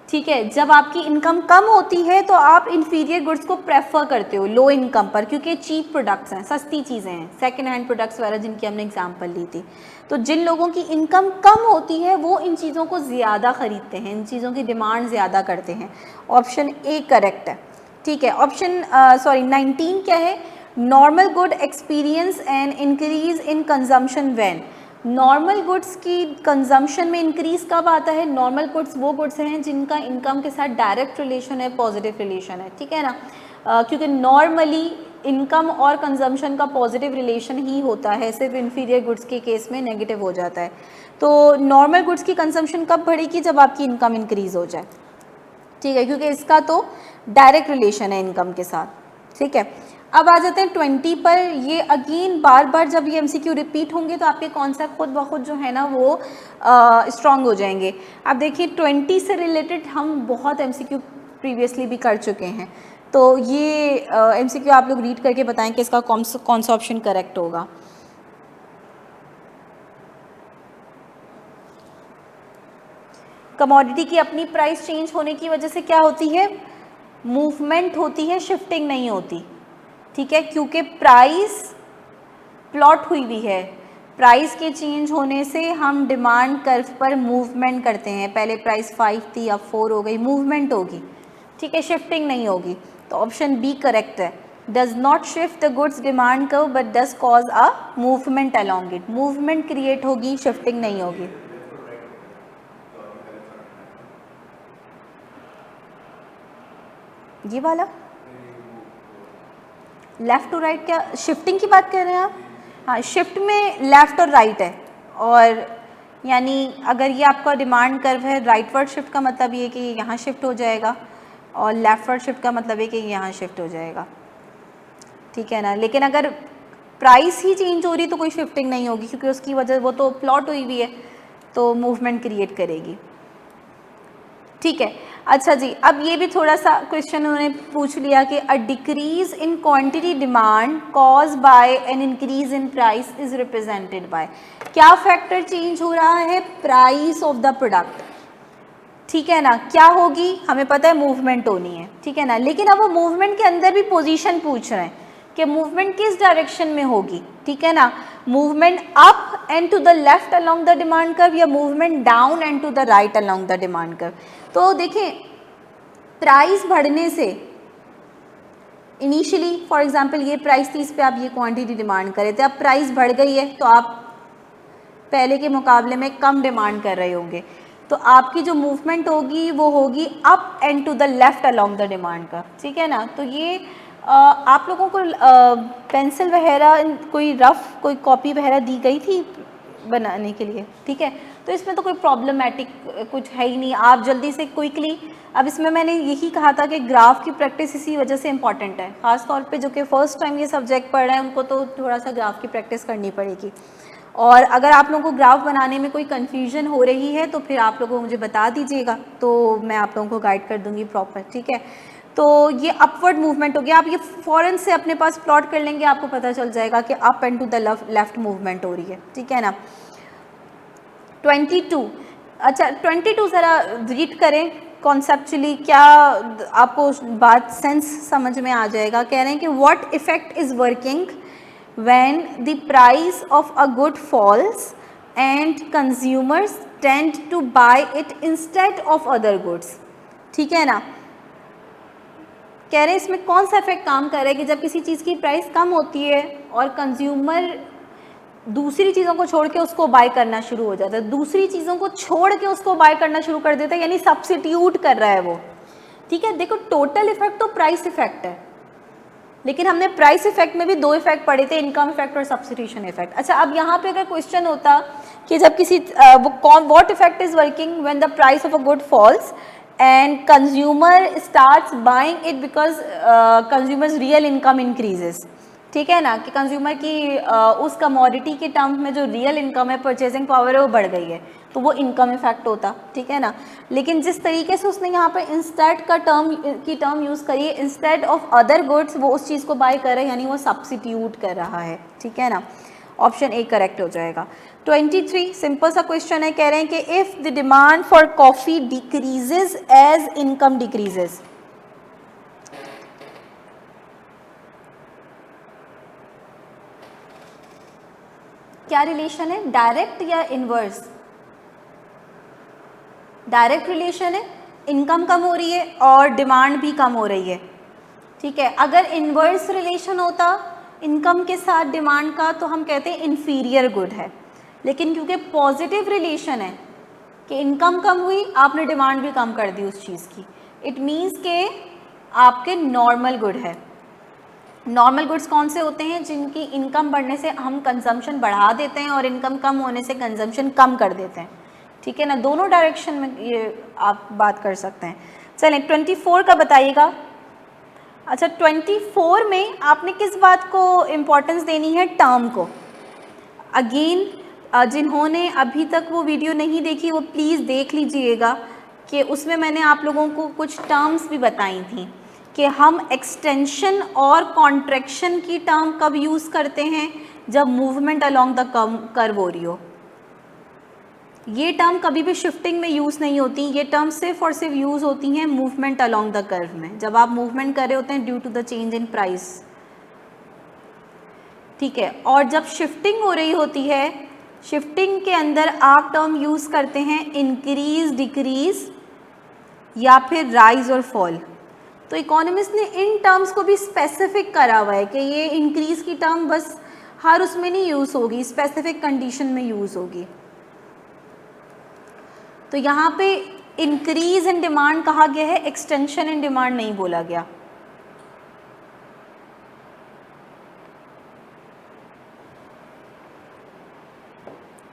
ठीक है, जब आपकी इनकम कम होती है तो आप इन्फीरियर गुड्स को प्रेफर करते हो लो इनकम पर, क्योंकि चीप प्रोडक्ट्स हैं, सस्ती चीज़ें हैं, सेकंड हैंड प्रोडक्ट्स वगैरह जिनकी हमने एग्जांपल ली थी। तो जिन लोगों की इनकम कम होती है वो इन चीज़ों को ज़्यादा ख़रीदते हैं, इन चीज़ों की डिमांड ज़्यादा करते हैं। ऑप्शन ए करेक्ट है। ठीक है, ऑप्शन 19 क्या है, normal good experience and increase in consumption when. Normal goods की कंजम्पशन में इंक्रीज कब आता है? नॉर्मल गुड्स वो गुड्स हैं जिनका इनकम के साथ डायरेक्ट रिलेशन है, पॉजिटिव रिलेशन है, ठीक है ना। क्योंकि नॉर्मली इनकम और कंजम्पशन का पॉजिटिव रिलेशन ही होता है, सिर्फ इन्फीरियर गुड्स के केस में नेगेटिव हो जाता है। तो नॉर्मल गुड्स की कंजम्पशन कब बढ़ेगी? जब आपकी इनकम इंक्रीज हो जाए, ठीक है, क्योंकि इसका तो डायरेक्ट रिलेशन है इनकम के साथ। ठीक है, अब आ जाते हैं 20 पर। ये अगेन बार बार जब ये एमसीक्यू रिपीट होंगे तो आपके कॉन्सेप्ट खुद ब खुद जो है ना वो स्ट्रॉन्ग हो जाएंगे। अब देखिए 20 से रिलेटेड हम बहुत एमसीक्यू प्रीवियसली भी कर चुके हैं, तो ये एमसीक्यू आप लोग रीड करके बताएं कि इसका कौन सा ऑप्शन करेक्ट होगा। कमोडिटी की अपनी प्राइस चेंज होने की वजह से क्या होती है? मूवमेंट होती है, शिफ्टिंग नहीं होती। ठीक है, क्योंकि प्राइस प्लॉट हुई हुई है, प्राइस के चेंज होने से हम डिमांड कर्व पर मूवमेंट करते हैं। पहले प्राइस 5 थी, अब 4 हो गई, मूवमेंट होगी। ठीक है, शिफ्टिंग नहीं होगी। तो ऑप्शन बी करेक्ट है, does not shift the goods demand curve but does cause a movement along it. Movement create होगी, शिफ्टिंग नहीं होगी। ये वाला लेफ़्ट टू राइट, क्या शिफ्टिंग की बात कर रहे हैं आप? हाँ, शिफ्ट में लेफ़्ट और राइट है, और यानी अगर ये आपका डिमांड कर्व है, राइटवर्ड शिफ्ट का मतलब ये कि यहाँ शिफ्ट हो जाएगा, और लेफ़्टवर्ड शिफ्ट का मतलब है कि यहाँ शिफ्ट हो जाएगा। ठीक है ना, लेकिन अगर प्राइस ही चेंज हो रही तो कोई शिफ्टिंग नहीं होगी, क्योंकि उसकी वजह वो तो प्लॉट हुई हुई है, तो मूवमेंट क्रिएट करेगी। ठीक है, अच्छा जी, अब ये भी थोड़ा सा क्वेश्चन उन्होंने पूछ लिया कि a decrease in quantity demand cause by N increase in price is represented by. क्या फैक्टर चेंज हो रहा है? Price of the product. ठीक है ना, क्या होगी? हमें पता है मूवमेंट होनी है, ठीक है ना, लेकिन अब वो मूवमेंट के अंदर भी पोजीशन पूछ रहे हैं कि मूवमेंट किस डायरेक्शन में होगी। ठीक है ना, movement up and to the left along the demand curve, या movement down and to the right along the demand curve. तो देखें, प्राइस बढ़ने से इनिशियली फॉर एग्जांपल ये प्राइस थी, इस पे आप ये क्वांटिटी डिमांड कर रहे थे, अब प्राइस बढ़ गई है तो आप पहले के मुकाबले में कम डिमांड कर रहे होंगे, तो आपकी जो मूवमेंट होगी वो होगी up and to the left along the demand का। ठीक है ना, तो ये आप लोगों को पेंसिल वगैरह कोई रफ कोई कॉपी वगैरह दी गई थी बनाने के लिए? ठीक है, तो इसमें तो कोई प्रॉब्लमेटिक कुछ है ही नहीं, आप जल्दी से क्विकली। अब इसमें मैंने यही कहा था कि ग्राफ की प्रैक्टिस इसी वजह से इम्पॉर्टेंट है, ख़ास तौर पे जो कि फ़र्स्ट टाइम ये सब्जेक्ट पढ़ रहे हैं उनको तो थोड़ा सा ग्राफ की प्रैक्टिस करनी पड़ेगी। और अगर आप लोगों को ग्राफ बनाने में कोई कन्फ्यूजन हो रही है तो फिर आप लोगों को मुझे बता दीजिएगा, तो मैं आप लोगों को गाइड कर दूँगी प्रॉपर। ठीक है, तो ये अपवर्ड मूवमेंट हो गया, आप ये फ़ौरन से अपने पास प्लॉट कर लेंगे, आपको पता चल जाएगा कि up and to the left movement हो रही है। ठीक है ना, 22, अच्छा 22 ज़रा रीड करें कॉन्सेप्चुअली, क्या आपको बात सेंस समझ में आ जाएगा। कह रहे हैं कि what effect is working when the price of a good falls and consumers tend to buy it instead of other goods. ठीक है ना, कह रहे हैं इसमें कौन सा इफेक्ट काम कर रहा है कि जब किसी चीज़ की प्राइस कम होती है और कंज्यूमर दूसरी चीज़ों को छोड़ के उसको बाय करना शुरू हो जाता है, दूसरी चीज़ों को छोड़ के उसको बाय करना शुरू कर देता है, यानी सब्सिट्यूट कर रहा है वो। ठीक है, देखो टोटल इफेक्ट तो प्राइस इफेक्ट है, लेकिन हमने प्राइस इफेक्ट में भी दो इफेक्ट पढ़े थे, इनकम इफेक्ट और सब्सिट्यूशन इफेक्ट। अच्छा, अब यहाँ पे अगर क्वेश्चन होता कि जब किसी what effect is working when the price of a good falls and consumer starts buying it because consumers real income increases. ठीक है ना, कि कंज्यूमर की उस कमोडिटी के टर्म्स में जो रियल इनकम है, परचेजिंग पावर है, वो बढ़ गई है, तो वो इनकम इफेक्ट होता। ठीक है ना, लेकिन जिस तरीके से उसने यहाँ पे इंस्टेड का टर्म यूज़ करी है, इंस्टेड ऑफ अदर गुड्स, वो उस चीज़ को बाय कर रहा है, यानी वो सब्सिट्यूट कर रहा है। ठीक है ना, ऑप्शन ए करेक्ट हो जाएगा। 23 सिंपल सा क्वेश्चन है, कह रहे हैं कि if the demand for coffee decreases as income decreases, क्या रिलेशन है, डायरेक्ट या इनवर्स? डायरेक्ट रिलेशन है, इनकम कम हो रही है और डिमांड भी कम हो रही है, ठीक है। अगर इनवर्स रिलेशन होता इनकम के साथ डिमांड का तो हम कहते हैं इन्फीरियर गुड है, लेकिन क्योंकि पॉजिटिव रिलेशन है कि इनकम कम हुई आपने डिमांड भी कम कर दी उस चीज़ की, इट मीन्स के आपके नॉर्मल गुड है। नॉर्मल गुड्स कौन से होते हैं? जिनकी इनकम बढ़ने से हम कंजम्पशन बढ़ा देते हैं और इनकम कम होने से कंजम्पशन कम कर देते हैं, ठीक है ना। दोनों डायरेक्शन में ये आप बात कर सकते हैं। चलें 24 का बताइएगा। अच्छा 24 में आपने किस बात को इम्पोर्टेंस देनी है? टर्म को। अगेन जिन्होंने अभी तक वो वीडियो नहीं देखी वो प्लीज़ देख लीजिएगा कि उसमें मैंने आप लोगों को कुछ टर्म्स भी बताई थी कि हम एक्सटेंशन और कॉन्ट्रैक्शन की टर्म कब यूज़ करते हैं, जब मूवमेंट अलोंग द कर्व हो रही हो। ये टर्म कभी भी शिफ्टिंग में यूज़ नहीं होती, ये टर्म सिर्फ और सिर्फ यूज़ होती हैं मूवमेंट अलोंग द कर्व में, जब आप मूवमेंट कर रहे होते हैं due to the change in price, ठीक है। और जब शिफ्टिंग हो रही होती है, शिफ्टिंग के अंदर आप टर्म यूज़ करते हैं इंक्रीज डिक्रीज या फिर राइज और फॉल। तो इकोनॉमिस्ट ने इन टर्म्स को भी स्पेसिफिक करा हुआ है कि ये इंक्रीज की टर्म बस हर उसमें नहीं यूज़ होगी, स्पेसिफिक कंडीशन में यूज़ होगी। तो यहाँ पे इंक्रीज इन डिमांड कहा गया है, एक्सटेंशन इन डिमांड नहीं बोला गया।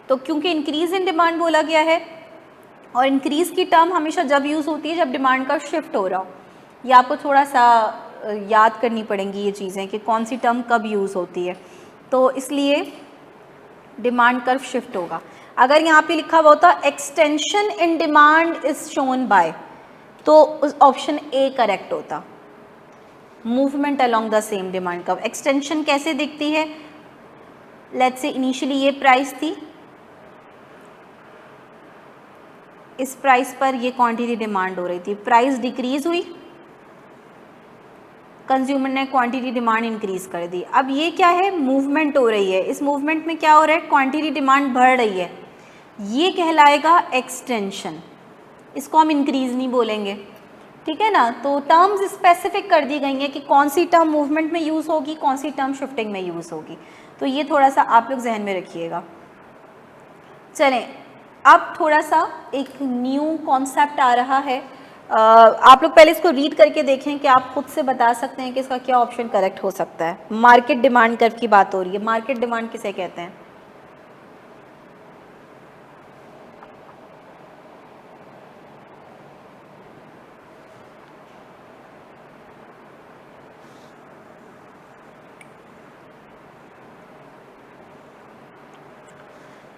तो क्योंकि इंक्रीज इन डिमांड बोला गया है और इंक्रीज की टर्म हमेशा जब यूज़ होती है जब डिमांड का शिफ्ट हो रहा हो। ये आपको थोड़ा सा याद करनी पड़ेंगी ये चीज़ें कि कौन सी टर्म कब यूज़ होती है, तो इसलिए डिमांड कर्व शिफ्ट होगा। अगर यहाँ पे लिखा हुआ होता extension in demand is shown by, तो उस ऑप्शन ए करेक्ट होता, movement along the same demand curve. Extension कैसे दिखती है? लेट्स से इनिशियली ये प्राइस थी, इस प्राइस पर ये क्वांटिटी डिमांड हो रही थी, प्राइस डिक्रीज हुई, कंज्यूमर ने क्वांटिटी डिमांड इंक्रीज कर दी। अब ये क्या है? मूवमेंट हो रही है, इस मूवमेंट में क्या हो रहा है? क्वांटिटी डिमांड बढ़ रही है, ये कहलाएगा एक्सटेंशन, इसको हम इंक्रीज नहीं बोलेंगे, ठीक है ना। तो टर्म्स स्पेसिफिक कर दी गई हैं कि कौन सी टर्म मूवमेंट में यूज़ होगी, कौन सी टर्म शिफ्टिंग में यूज़ होगी, तो ये थोड़ा सा आप लोग जहन में रखिएगा। चलें अब थोड़ा सा एक न्यू कॉन्सेप्ट आ रहा है, आप लोग पहले इसको रीड करके देखें कि आप खुद से बता सकते हैं कि इसका क्या ऑप्शन करेक्ट हो सकता है। मार्केट डिमांड कर्व की बात हो रही है, मार्केट डिमांड किसे कहते हैं?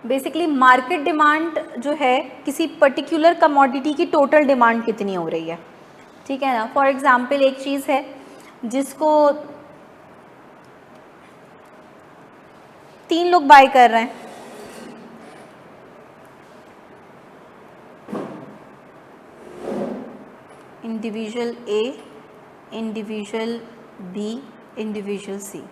बेसिकली मार्केट डिमांड जो है किसी पर्टिकुलर कमोडिटी की टोटल डिमांड कितनी हो रही है, ठीक है ना। फॉर एग्जांपल एक चीज़ है जिसको 3 लोग बाय कर रहे हैं, इंडिविजुअल ए, इंडिविजुअल बी, इंडिविजुअल सी,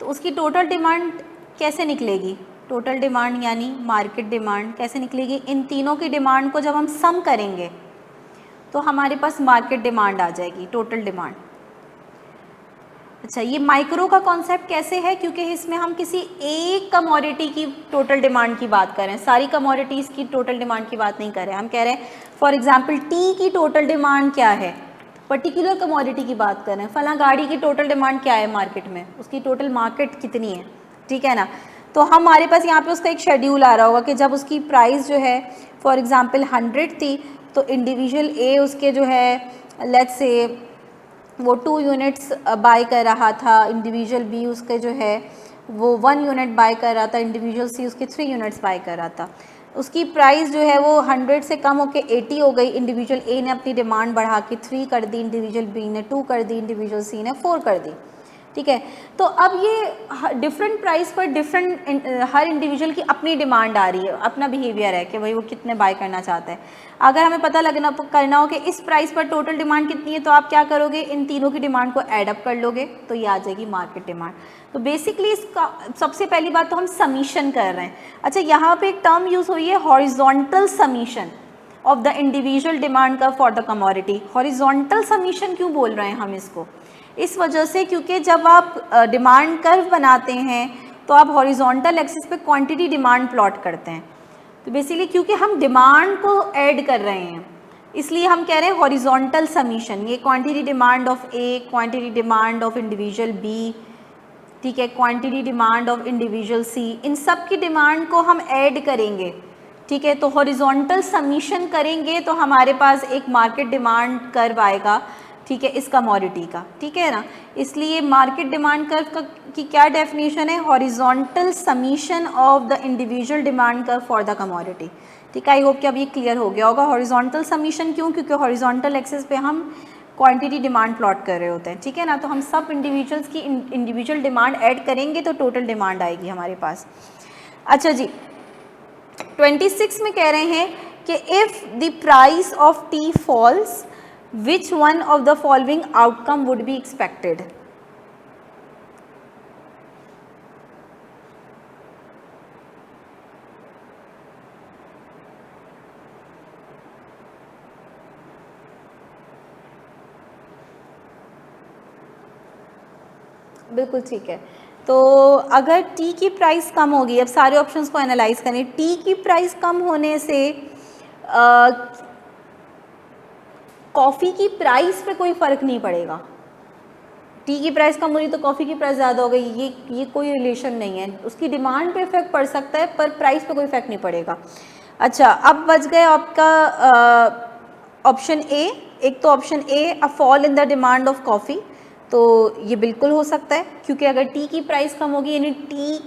तो उसकी टोटल डिमांड कैसे निकलेगी? टोटल डिमांड यानी मार्केट डिमांड कैसे निकलेगी? इन तीनों की डिमांड को जब हम सम करेंगे तो हमारे पास मार्केट डिमांड आ जाएगी, टोटल डिमांड। अच्छा ये माइक्रो का कॉन्सेप्ट कैसे है? क्योंकि इसमें हम किसी एक कमोडिटी की टोटल डिमांड की बात कर रहे हैं, सारी कमोडिटीज़ की टोटल डिमांड की बात नहीं कर रहे हैं। हम कह रहे हैं फॉर एग्जांपल टी की टोटल डिमांड क्या है, पर्टिकुलर कमोडिटी की बात कर रहे हैं, फला गाड़ी की टोटल डिमांड क्या है मार्केट में, उसकी टोटल मार्केट कितनी है, ठीक है ना। तो हमारे पास यहाँ पे उसका एक शेड्यूल आ रहा होगा कि जब उसकी प्राइस जो है फॉर एग्जांपल 100 थी तो इंडिविजुअल ए उसके जो है लेट्स से वो 2 यूनिट्स बाय कर रहा था, इंडिविजुअल बी उसके जो है वो 1 यूनिट बाय कर रहा था, इंडिविजुअल सी उसके 3 यूनिट्स बाय कर रहा था। उसकी प्राइस जो है वो 100 से कम होकर 80 हो गई, इंडिविजुअल ए ने अपनी डिमांड बढ़ा के 3 कर दी, इंडिविजुअल बी ने 2 कर दी, इंडिविजुअल सी ने 4 कर दी, ठीक है। तो अब ये डिफरेंट प्राइस पर डिफरेंट हर इंडिविजुअल की अपनी डिमांड आ रही है, अपना बिहेवियर है कि भाई वो कितने बाय करना चाहता है। अगर हमें पता करना हो कि इस प्राइस पर टोटल डिमांड कितनी है, तो आप क्या करोगे, इन तीनों की डिमांड को ऐड अप कर लोगे तो ये आ जाएगी मार्केट डिमांड। तो बेसिकली इसका सबसे पहली बात तो हम समीशन कर रहे हैं। अच्छा, यहाँ पे एक टर्म यूज़ हुई है horizontal summation of the individual demand curve for the commodity. Horizontal summation क्यों बोल रहे हैं हम इसको, इस वजह से क्योंकि जब आप डिमांड कर्व बनाते हैं तो आप हॉरिजॉन्टल एक्सिस पे क्वांटिटी डिमांड प्लॉट करते हैं। तो बेसिकली क्योंकि हम डिमांड को ऐड कर रहे हैं इसलिए हम कह रहे हैं हॉरिजॉन्टल समीशन। ये quantity demand of A, quantity demand of individual B, ठीक है, quantity demand of individual C, इन सब की डिमांड को हम ऐड करेंगे, ठीक है। तो हॉरिजॉन्टल समीशन करेंगे तो हमारे पास एक मार्केट डिमांड कर्व आएगा, ठीक है, इस कमोडिटी का, ठीक है ना। इसलिए मार्केट डिमांड कर्व की क्या डेफिनेशन है, horizontal summation of the individual demand curve for the commodity, ठीक है। आई होप कि अब ये क्लियर हो गया होगा। हॉरिजॉन्टल समीशन क्यों, क्योंकि हॉरिजॉन्टल एक्सिस पे हम क्वांटिटी डिमांड प्लॉट कर रहे होते हैं, ठीक है ना। तो हम सब इंडिविजुअल्स की इंडिविजुअल डिमांड ऐड करेंगे तो टोटल डिमांड आएगी हमारे पास। अच्छा जी, 26 में कह रहे हैं कि if the price of tea falls which one of the following outcome would be expected? बिल्कुल ठीक है। तो अगर टी की प्राइस कम होगी, अब सारे ऑप्शंस को एनालाइज करें, टी की प्राइस कम होने से कॉफ़ी की प्राइस पे कोई फ़र्क नहीं पड़ेगा। टी की प्राइस कम हो रही तो कॉफ़ी की प्राइस ज़्यादा हो गई, ये कोई रिलेशन नहीं है। उसकी डिमांड पे इफेक्ट पड़ सकता है पर प्राइस पे कोई इफेक्ट नहीं पड़ेगा। अच्छा, अब बच गए आपका ऑप्शन ए। एक तो option A, a fall in the demand of coffee, तो ये बिल्कुल हो सकता है क्योंकि अगर टी की प्राइस कम होगी यानी टी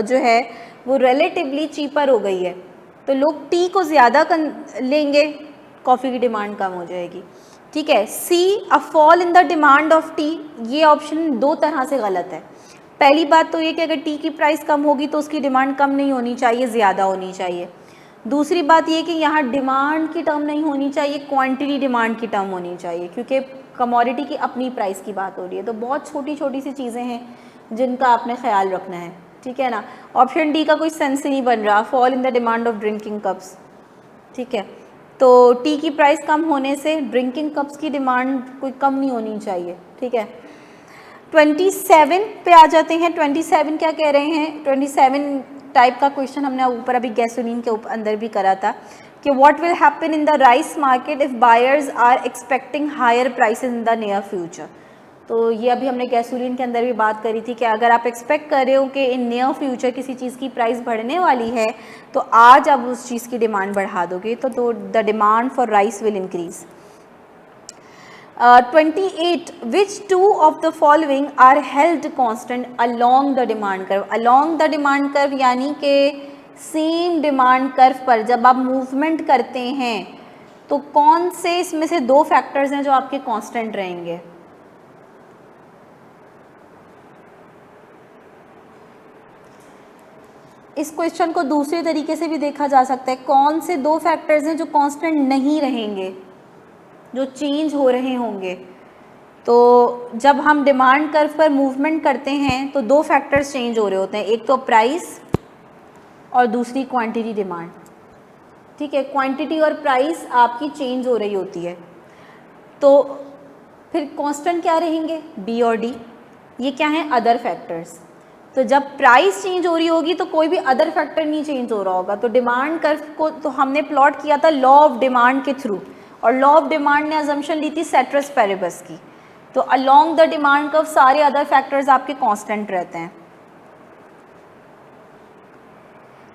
जो है वो रिलेटिवली चीपर हो गई है तो लोग टी को ज़्यादा लेंगे, कॉफ़ी की डिमांड कम हो जाएगी, ठीक है। C, a fall in the demand of tea, ये ऑप्शन दो तरह से गलत है। पहली बात तो ये कि अगर टी की प्राइस कम होगी तो उसकी डिमांड कम नहीं होनी चाहिए, ज़्यादा होनी चाहिए। दूसरी बात ये कि यहाँ डिमांड की टर्म नहीं होनी चाहिए, क्वांटिटी डिमांड की टर्म होनी चाहिए क्योंकि कमोडिटी की अपनी प्राइस की बात हो रही है। तो बहुत छोटी छोटी सी चीज़ें हैं जिनका आपने ख्याल रखना है, ठीक है ना। ऑप्शन डी का कोई सेंस ही नहीं बन रहा, fall in the demand of drinking cups, ठीक है। तो टी की प्राइस कम होने से ड्रिंकिंग कप्स की डिमांड कोई कम नहीं होनी चाहिए, ठीक है। 27 पे आ जाते हैं। 27 क्या कह रहे हैं, 27 टाइप का क्वेश्चन हमने ऊपर अभी गैसोलीन के अंदर भी करा था कि what will happen in the rice market if buyers are expecting higher prices in the near future. तो ये अभी हमने गैसोलीन के अंदर भी बात करी थी कि अगर आप एक्सपेक्ट कर रहे हो कि इन नियर फ्यूचर किसी चीज़ की प्राइस बढ़ने वाली है तो आज आप उस चीज़ की डिमांड बढ़ा दोगे तो the demand for rice will increase. 28, which two of the following are held constant along the demand curve. Along the demand curve यानी कि सेम डिमांड कर्व पर जब आप मूवमेंट करते हैं तो कौन से इसमें से दो फैक्टर्स हैं जो आपके कांस्टेंट रहेंगे। इस क्वेश्चन को दूसरे तरीके से भी देखा जा सकता है, कौन से दो फैक्टर्स हैं जो कांस्टेंट नहीं रहेंगे, जो चेंज हो रहे होंगे। तो जब हम डिमांड कर्व पर मूवमेंट करते हैं तो दो फैक्टर्स चेंज हो रहे होते हैं, एक तो प्राइस और दूसरी क्वांटिटी डिमांड, ठीक है। क्वांटिटी और प्राइस आपकी चेंज हो रही होती है तो फिर कांस्टेंट क्या रहेंगे, बी और डी। ये क्या है, अदर फैक्टर्स। तो जब प्राइस चेंज हो रही होगी तो कोई भी अदर फैक्टर नहीं चेंज हो रहा होगा। तो डिमांड कर्व को तो हमने प्लॉट किया था लॉ ऑफ डिमांड के थ्रू और लॉ ऑफ डिमांड ने अजम्पशन ली थी सेट्रस पेरेबस की। तो अलोंग द डिमांड कर्व सारे अदर फैक्टर्स आपके कांस्टेंट रहते हैं।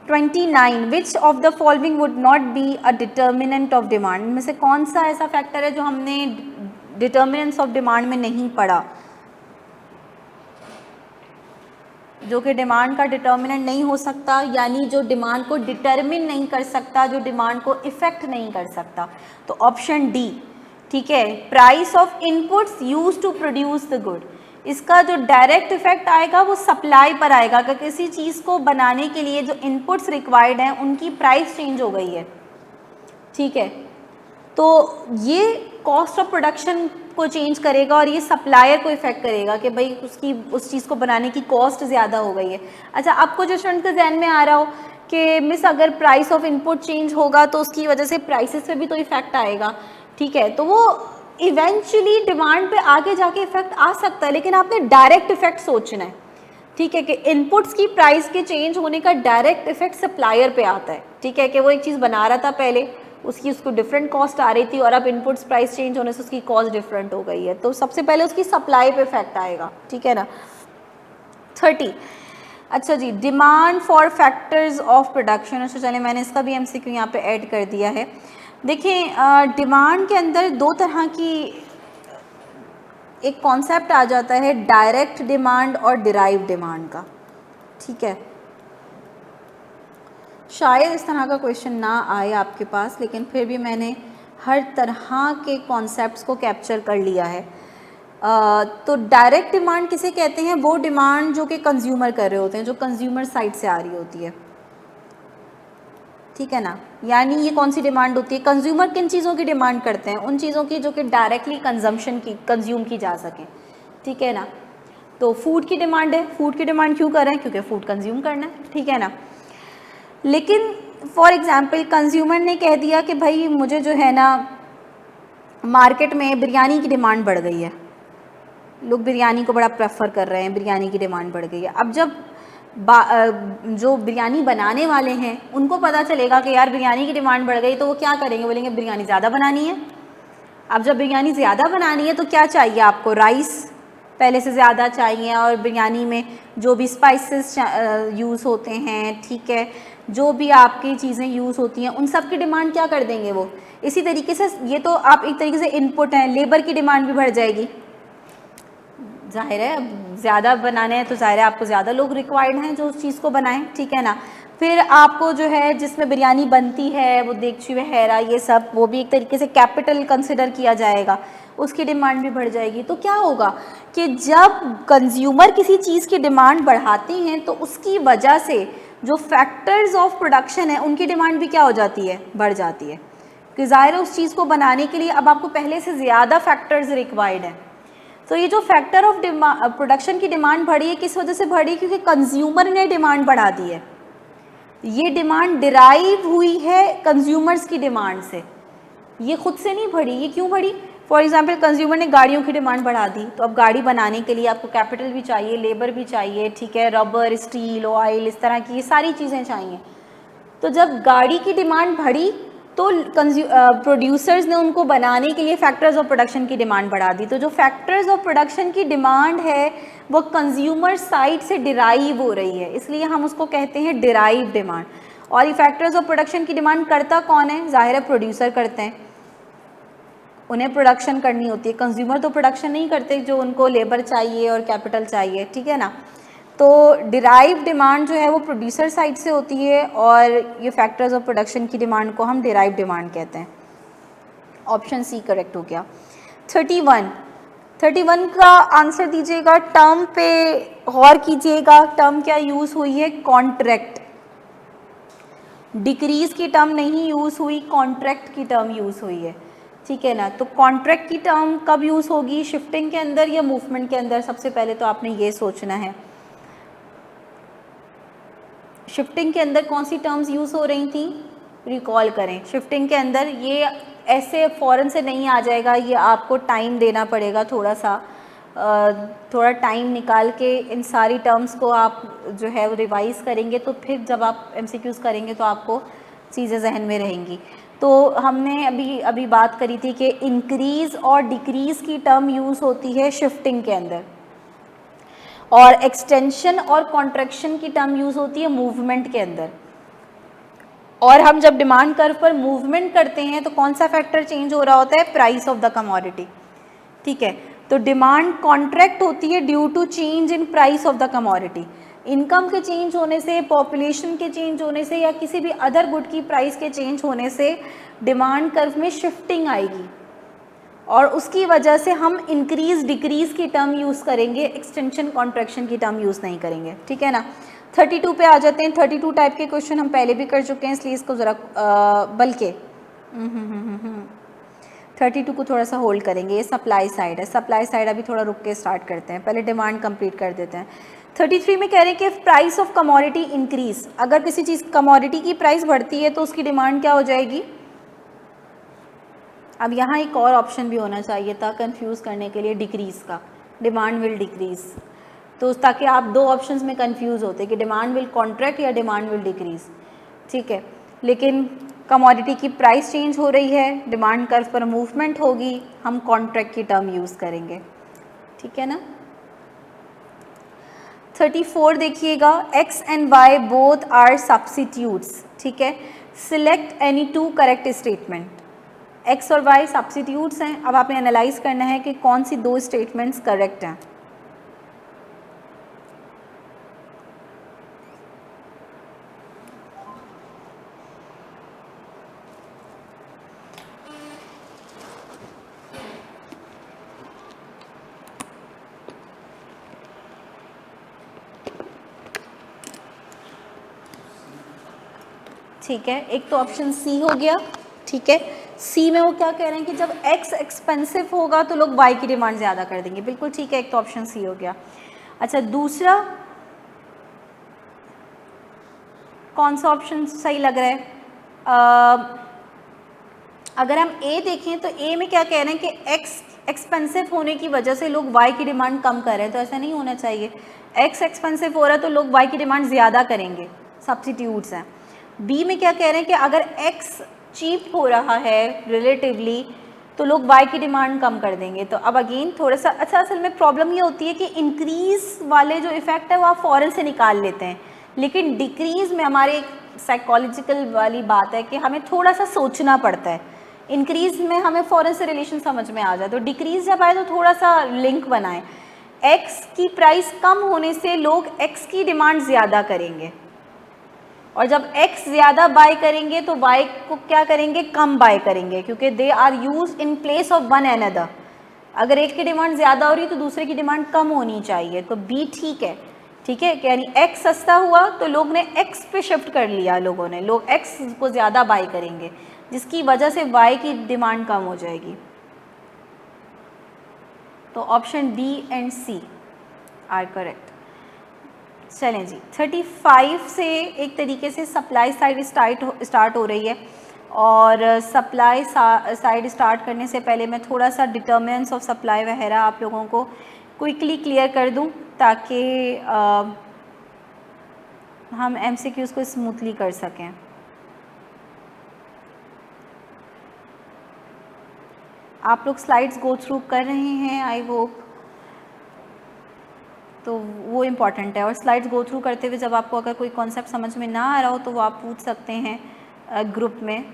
29, विच of the following would not be a determinant of demand. में से कौन सा ऐसा फैक्टर है जो हमने डिटर्मिनेंट्स ऑफ डिमांड में नहीं पढ़ा, जो कि डिमांड का डिटर्मिनेंट नहीं हो सकता, यानी जो डिमांड को डिटर्मिन नहीं कर सकता, जो डिमांड को इफेक्ट नहीं कर सकता। तो ऑप्शन डी, ठीक है, price of inputs used to produce the good. इसका जो डायरेक्ट इफेक्ट आएगा वो सप्लाई पर आएगा, अगर किसी चीज़ को बनाने के लिए जो इनपुट्स रिक्वायर्ड हैं उनकी प्राइस चेंज हो गई है, ठीक है, तो ये कॉस्ट ऑफ प्रोडक्शन को चेंज करेगा और ये सप्लायर को इफेक्ट करेगा कि भाई उसकी उस चीज़ को बनाने की कॉस्ट ज़्यादा हो गई है। अच्छा, आपको जो स्टूडेंट के जहन में आ रहा हो कि मिस अगर प्राइस ऑफ इनपुट चेंज होगा तो उसकी वजह से प्राइसेस पे भी तो इफेक्ट आएगा, ठीक है, तो वो इवेंचुअली डिमांड पे आगे जाके इफेक्ट आ सकता है, लेकिन आपने डायरेक्ट इफेक्ट सोचना है, ठीक है, कि इनपुट्स की प्राइस के चेंज होने का डायरेक्ट इफेक्ट सप्लायर पे आता है, ठीक है, कि वो एक चीज़ बना रहा था पहले, उसको डिफरेंट कॉस्ट आ रही थी और अब इनपुट्स प्राइस चेंज होने से उसकी कॉस्ट डिफरेंट हो गई है, तो सबसे पहले उसकी सप्लाई पे इफेक्ट आएगा, ठीक है ना। 30, अच्छा जी, demand for factors of production. अच्छा चले, मैंने इसका भी एमसीक्यू यहाँ पे ऐड कर दिया है। देखिए, डिमांड के अंदर दो तरह की एक कॉन्सेप्ट आ जाता है, डायरेक्ट डिमांड और डिराइव डिमांड का, ठीक है। शायद इस तरह का क्वेश्चन ना आए आपके पास, लेकिन फिर भी मैंने हर तरह के कॉन्सेप्ट्स को कैप्चर कर लिया है। तो डायरेक्ट डिमांड किसे कहते हैं? वो डिमांड जो कि कंज्यूमर कर रहे होते हैं, जो कंज्यूमर साइड से आ रही होती है, ठीक है ना। यानी ये कौन सी डिमांड होती है? कंज्यूमर किन चीज़ों की डिमांड करते हैं? उन चीज़ों की जो कि डायरेक्टली कंज्यूम की जा सकें, ठीक है ना। तो फूड की डिमांड है, फूड की डिमांड क्यों कर रहे हैं? क्योंकि फूड कंज्यूम करना है, ठीक है ना। लेकिन फॉर एग्जांपल कंज्यूमर ने कह दिया कि भाई मुझे जो है ना मार्केट में बिरयानी की डिमांड बढ़ गई है, लोग बिरयानी को बड़ा प्रेफर कर रहे हैं, बिरयानी की डिमांड बढ़ गई है। अब जब जो बिरयानी बनाने वाले हैं उनको पता चलेगा कि यार बिरयानी की डिमांड बढ़ गई, तो वो क्या करेंगे? बोलेंगे बिरयानी ज़्यादा बनानी है। अब जब बिरयानी ज़्यादा बनानी है तो क्या चाहिए आपको? राइस पहले से ज़्यादा चाहिए, और बिरयानी में जो भी स्पाइसेस यूज़ होते हैं, ठीक है, जो भी आपकी चीज़ें यूज़ होती हैं उन सब की डिमांड क्या कर देंगे वो। इसी तरीके से ये तो आप एक तरीके से इनपुट हैं, लेबर की डिमांड भी बढ़ जाएगी, जाहिर है अब ज़्यादा बनाने हैं तो जाहिर है आपको ज़्यादा लोग रिक्वायर्ड हैं जो उस चीज़ को बनाएं, ठीक है ना। फिर आपको जो है जिसमें बिरयानी बनती है वो देगची वगैरह ये सब, वो भी एक तरीके से कैपिटल कंसिडर किया जाएगा, उसकी डिमांड भी बढ़ जाएगी। तो क्या होगा कि जब कंज्यूमर किसी चीज़ की डिमांड बढ़ाते हैं तो उसकी वजह से जो फैक्टर्स ऑफ प्रोडक्शन है उनकी डिमांड भी क्या हो जाती है? बढ़ जाती है, कि ज़ाहिर है उस चीज़ को बनाने के लिए अब आपको पहले से ज़्यादा फैक्टर्स रिक्वायर्ड है। तो ये जो फैक्टर ऑफ प्रोडक्शन की डिमांड बढ़ी है, किस वजह से बढ़ी? क्योंकि कंज्यूमर ने डिमांड बढ़ा दी है। ये डिमांड डिराइव हुई है कंज्यूमर्स की डिमांड से, ये खुद से नहीं बढ़ी। ये क्यों बढ़ी? फॉर एग्जांपल कंज्यूमर ने गाड़ियों की डिमांड बढ़ा दी, तो अब गाड़ी बनाने के लिए आपको कैपिटल भी चाहिए, लेबर भी चाहिए, ठीक है, रबर, स्टील, ऑयल, इस तरह की ये सारी चीज़ें चाहिए। तो जब गाड़ी की डिमांड बढ़ी तो प्रोड्यूसर्स ने उनको बनाने के लिए फैक्टर्स ऑफ प्रोडक्शन की डिमांड बढ़ा दी। तो जो फैक्टर्स ऑफ प्रोडक्शन की डिमांड है वो कंज्यूमर साइड से डिराइव हो रही है, इसलिए हम उसको कहते हैं डिराइव डिमांड। और ये फैक्टर्स ऑफ प्रोडक्शन की डिमांड करता कौन है? जाहिर है प्रोड्यूसर करते हैं, उन्हें प्रोडक्शन करनी होती है। कंज्यूमर तो प्रोडक्शन नहीं करते, जो उनको लेबर चाहिए और कैपिटल चाहिए, ठीक है ना। तो डिराइव डिमांड जो है वो प्रोड्यूसर साइड से होती है, और ये फैक्टर्स ऑफ प्रोडक्शन की डिमांड को हम डिराइव डिमांड कहते हैं। ऑप्शन सी करेक्ट हो गया। 31 का आंसर दीजिएगा। टर्म पे गौर कीजिएगा, टर्म क्या यूज़ हुई है? कॉन्ट्रैक्ट। डिक्रीज की टर्म नहीं यूज़ हुई, कॉन्ट्रैक्ट की टर्म यूज़ हुई है, ठीक है ना। तो कॉन्ट्रैक्ट की टर्म कब यूज़ होगी? शिफ्टिंग के अंदर या मूवमेंट के अंदर? सबसे पहले तो आपने ये सोचना है। शिफ्टिंग के अंदर कौन सी टर्म्स यूज़ हो रही थी? रिकॉल करें। शिफ्टिंग के अंदर ये ऐसे फ़ौरन से नहीं आ जाएगा, ये आपको टाइम देना पड़ेगा, थोड़ा टाइम निकाल के इन सारी टर्म्स को आप जो है वो रिवाइज करेंगे, तो फिर जब आप एमसीक्यूज़ करेंगे तो आपको चीज़ें जहन में रहेंगी। तो हमने अभी बात करी थी कि इंक्रीज़ और डिक्रीज़ की टर्म यूज़ होती है शिफ्टिंग के अंदर, और एक्सटेंशन और कॉन्ट्रैक्शन की टर्म यूज़ होती है मूवमेंट के अंदर। और हम जब डिमांड कर्व पर मूवमेंट करते हैं तो कौन सा फैक्टर चेंज हो रहा होता है? प्राइस ऑफ द कमोडिटी, ठीक है। तो डिमांड कॉन्ट्रैक्ट होती है due to change in price of the commodity. Income के चेंज होने से, पॉपुलेशन के चेंज होने से, या किसी भी अदर गुड की प्राइस के चेंज होने से डिमांड कर्व में शिफ्टिंग आएगी। और उसकी वजह से हम इंक्रीज डिक्रीज की टर्म यूज़ करेंगे, एक्सटेंशन कॉन्ट्रैक्शन की टर्म यूज़ नहीं करेंगे, ठीक है ना। 32 पे आ जाते हैं। 32 टाइप के क्वेश्चन हम पहले भी कर चुके हैं, इसलिए इसको ज़रा बल्कि 32 को थोड़ा सा होल्ड करेंगे। ये सप्लाई साइड है, सप्लाई साइड अभी थोड़ा रुक के स्टार्ट करते हैं, पहले डिमांड कंप्लीट कर देते हैं। 33 में कह रहे हैं कि प्राइस ऑफ कमोडिटी इंक्रीज, अगर किसी चीज़ कमोडिटी की प्राइस बढ़ती है तो उसकी डिमांड क्या हो जाएगी। अब यहाँ एक और ऑप्शन भी होना चाहिए था कंफ्यूज करने के लिए, डिक्रीज का, डिमांड विल डिक्रीज, तो ताकि आप दो ऑप्शंस में कंफ्यूज होते कि डिमांड विल कॉन्ट्रैक्ट या डिमांड विल डिक्रीज, ठीक है। लेकिन कमोडिटी की प्राइस चेंज हो रही है, डिमांड कर्व पर मूवमेंट होगी, हम कॉन्ट्रैक्ट की टर्म यूज़ करेंगे, ठीक है ना। 34 देखिएगा, x and y both are substitutes, ठीक है। Select any two correct statement. x और y सब्स्टिट्यूट्स हैं, अब आपने एनालाइज करना है कि कौन सी दो स्टेटमेंट्स करेक्ट हैं। ठीक है, एक तो ऑप्शन सी हो गया, ठीक है। सी में वो क्या कह रहे हैं कि जब x एक्सपेंसिव होगा तो लोग y की डिमांड ज़्यादा कर देंगे, बिल्कुल ठीक है, एक तो ऑप्शन सी हो गया। अच्छा, दूसरा कौन सा ऑप्शन सही लग रहा है। अगर हम ए देखें तो ए में क्या कह रहे हैं कि x एक्सपेंसिव होने की वजह से लोग y की डिमांड कम कर रहे हैं, तो ऐसा नहीं होना चाहिए। x एक्सपेंसिव हो रहा है तो लोग y की डिमांड ज़्यादा करेंगे, सब्स्टिट्यूट्स हैं। बी में क्या कह रहे हैं कि अगर x चीप हो रहा है रिलेटिवली तो लोग y की डिमांड कम कर देंगे। तो अब अगेन थोड़ा सा, अच्छा असल में प्रॉब्लम ये होती है कि इंक्रीज़ वाले जो इफ़ेक्ट है वो आप फ़ौरन से निकाल लेते हैं, लेकिन डिक्रीज़ में हमारे एक साइकोलॉजिकल वाली बात है कि हमें थोड़ा सा सोचना पड़ता है। इंक्रीज़ में हमें फ़ौरन से रिलेशन समझ में आ जाए, तो डिक्रीज़ जब आए तो थोड़ा सा लिंक बनाएं। x की प्राइस कम होने से लोग x की डिमांड ज़्यादा करेंगे, और जब x ज़्यादा बाय करेंगे तो y को क्या करेंगे, कम बाय करेंगे, क्योंकि they are use in place of one another. अगर एक की डिमांड ज़्यादा हो रही है तो दूसरे की डिमांड कम होनी चाहिए, तो बी ठीक है, ठीक है। यानी x सस्ता हुआ तो लोग ने x पे शिफ्ट कर लिया, लोगों ने, लोग x को ज़्यादा बाय करेंगे, जिसकी वजह से y की डिमांड कम हो जाएगी। तो option B and C are correct. चलें जी, 35 से एक तरीके से सप्लाई साइड स्टार्ट हो रही है, और सप्लाई साइड स्टार्ट करने से पहले मैं थोड़ा सा डिटर्मिनेंट्स ऑफ सप्लाई वगैरह आप लोगों को क्विकली क्लियर कर दूं, ताकि हम MCQs को स्मूथली कर सकें। आप लोग स्लाइड्स गो थ्रू कर रहे हैं, आई होप, तो वो इम्पॉर्टेंट है। और स्लाइड्स गो थ्रू करते हुए जब आपको अगर कोई कॉन्सेप्ट समझ में ना आ रहा हो तो वो आप पूछ सकते हैं ग्रुप में,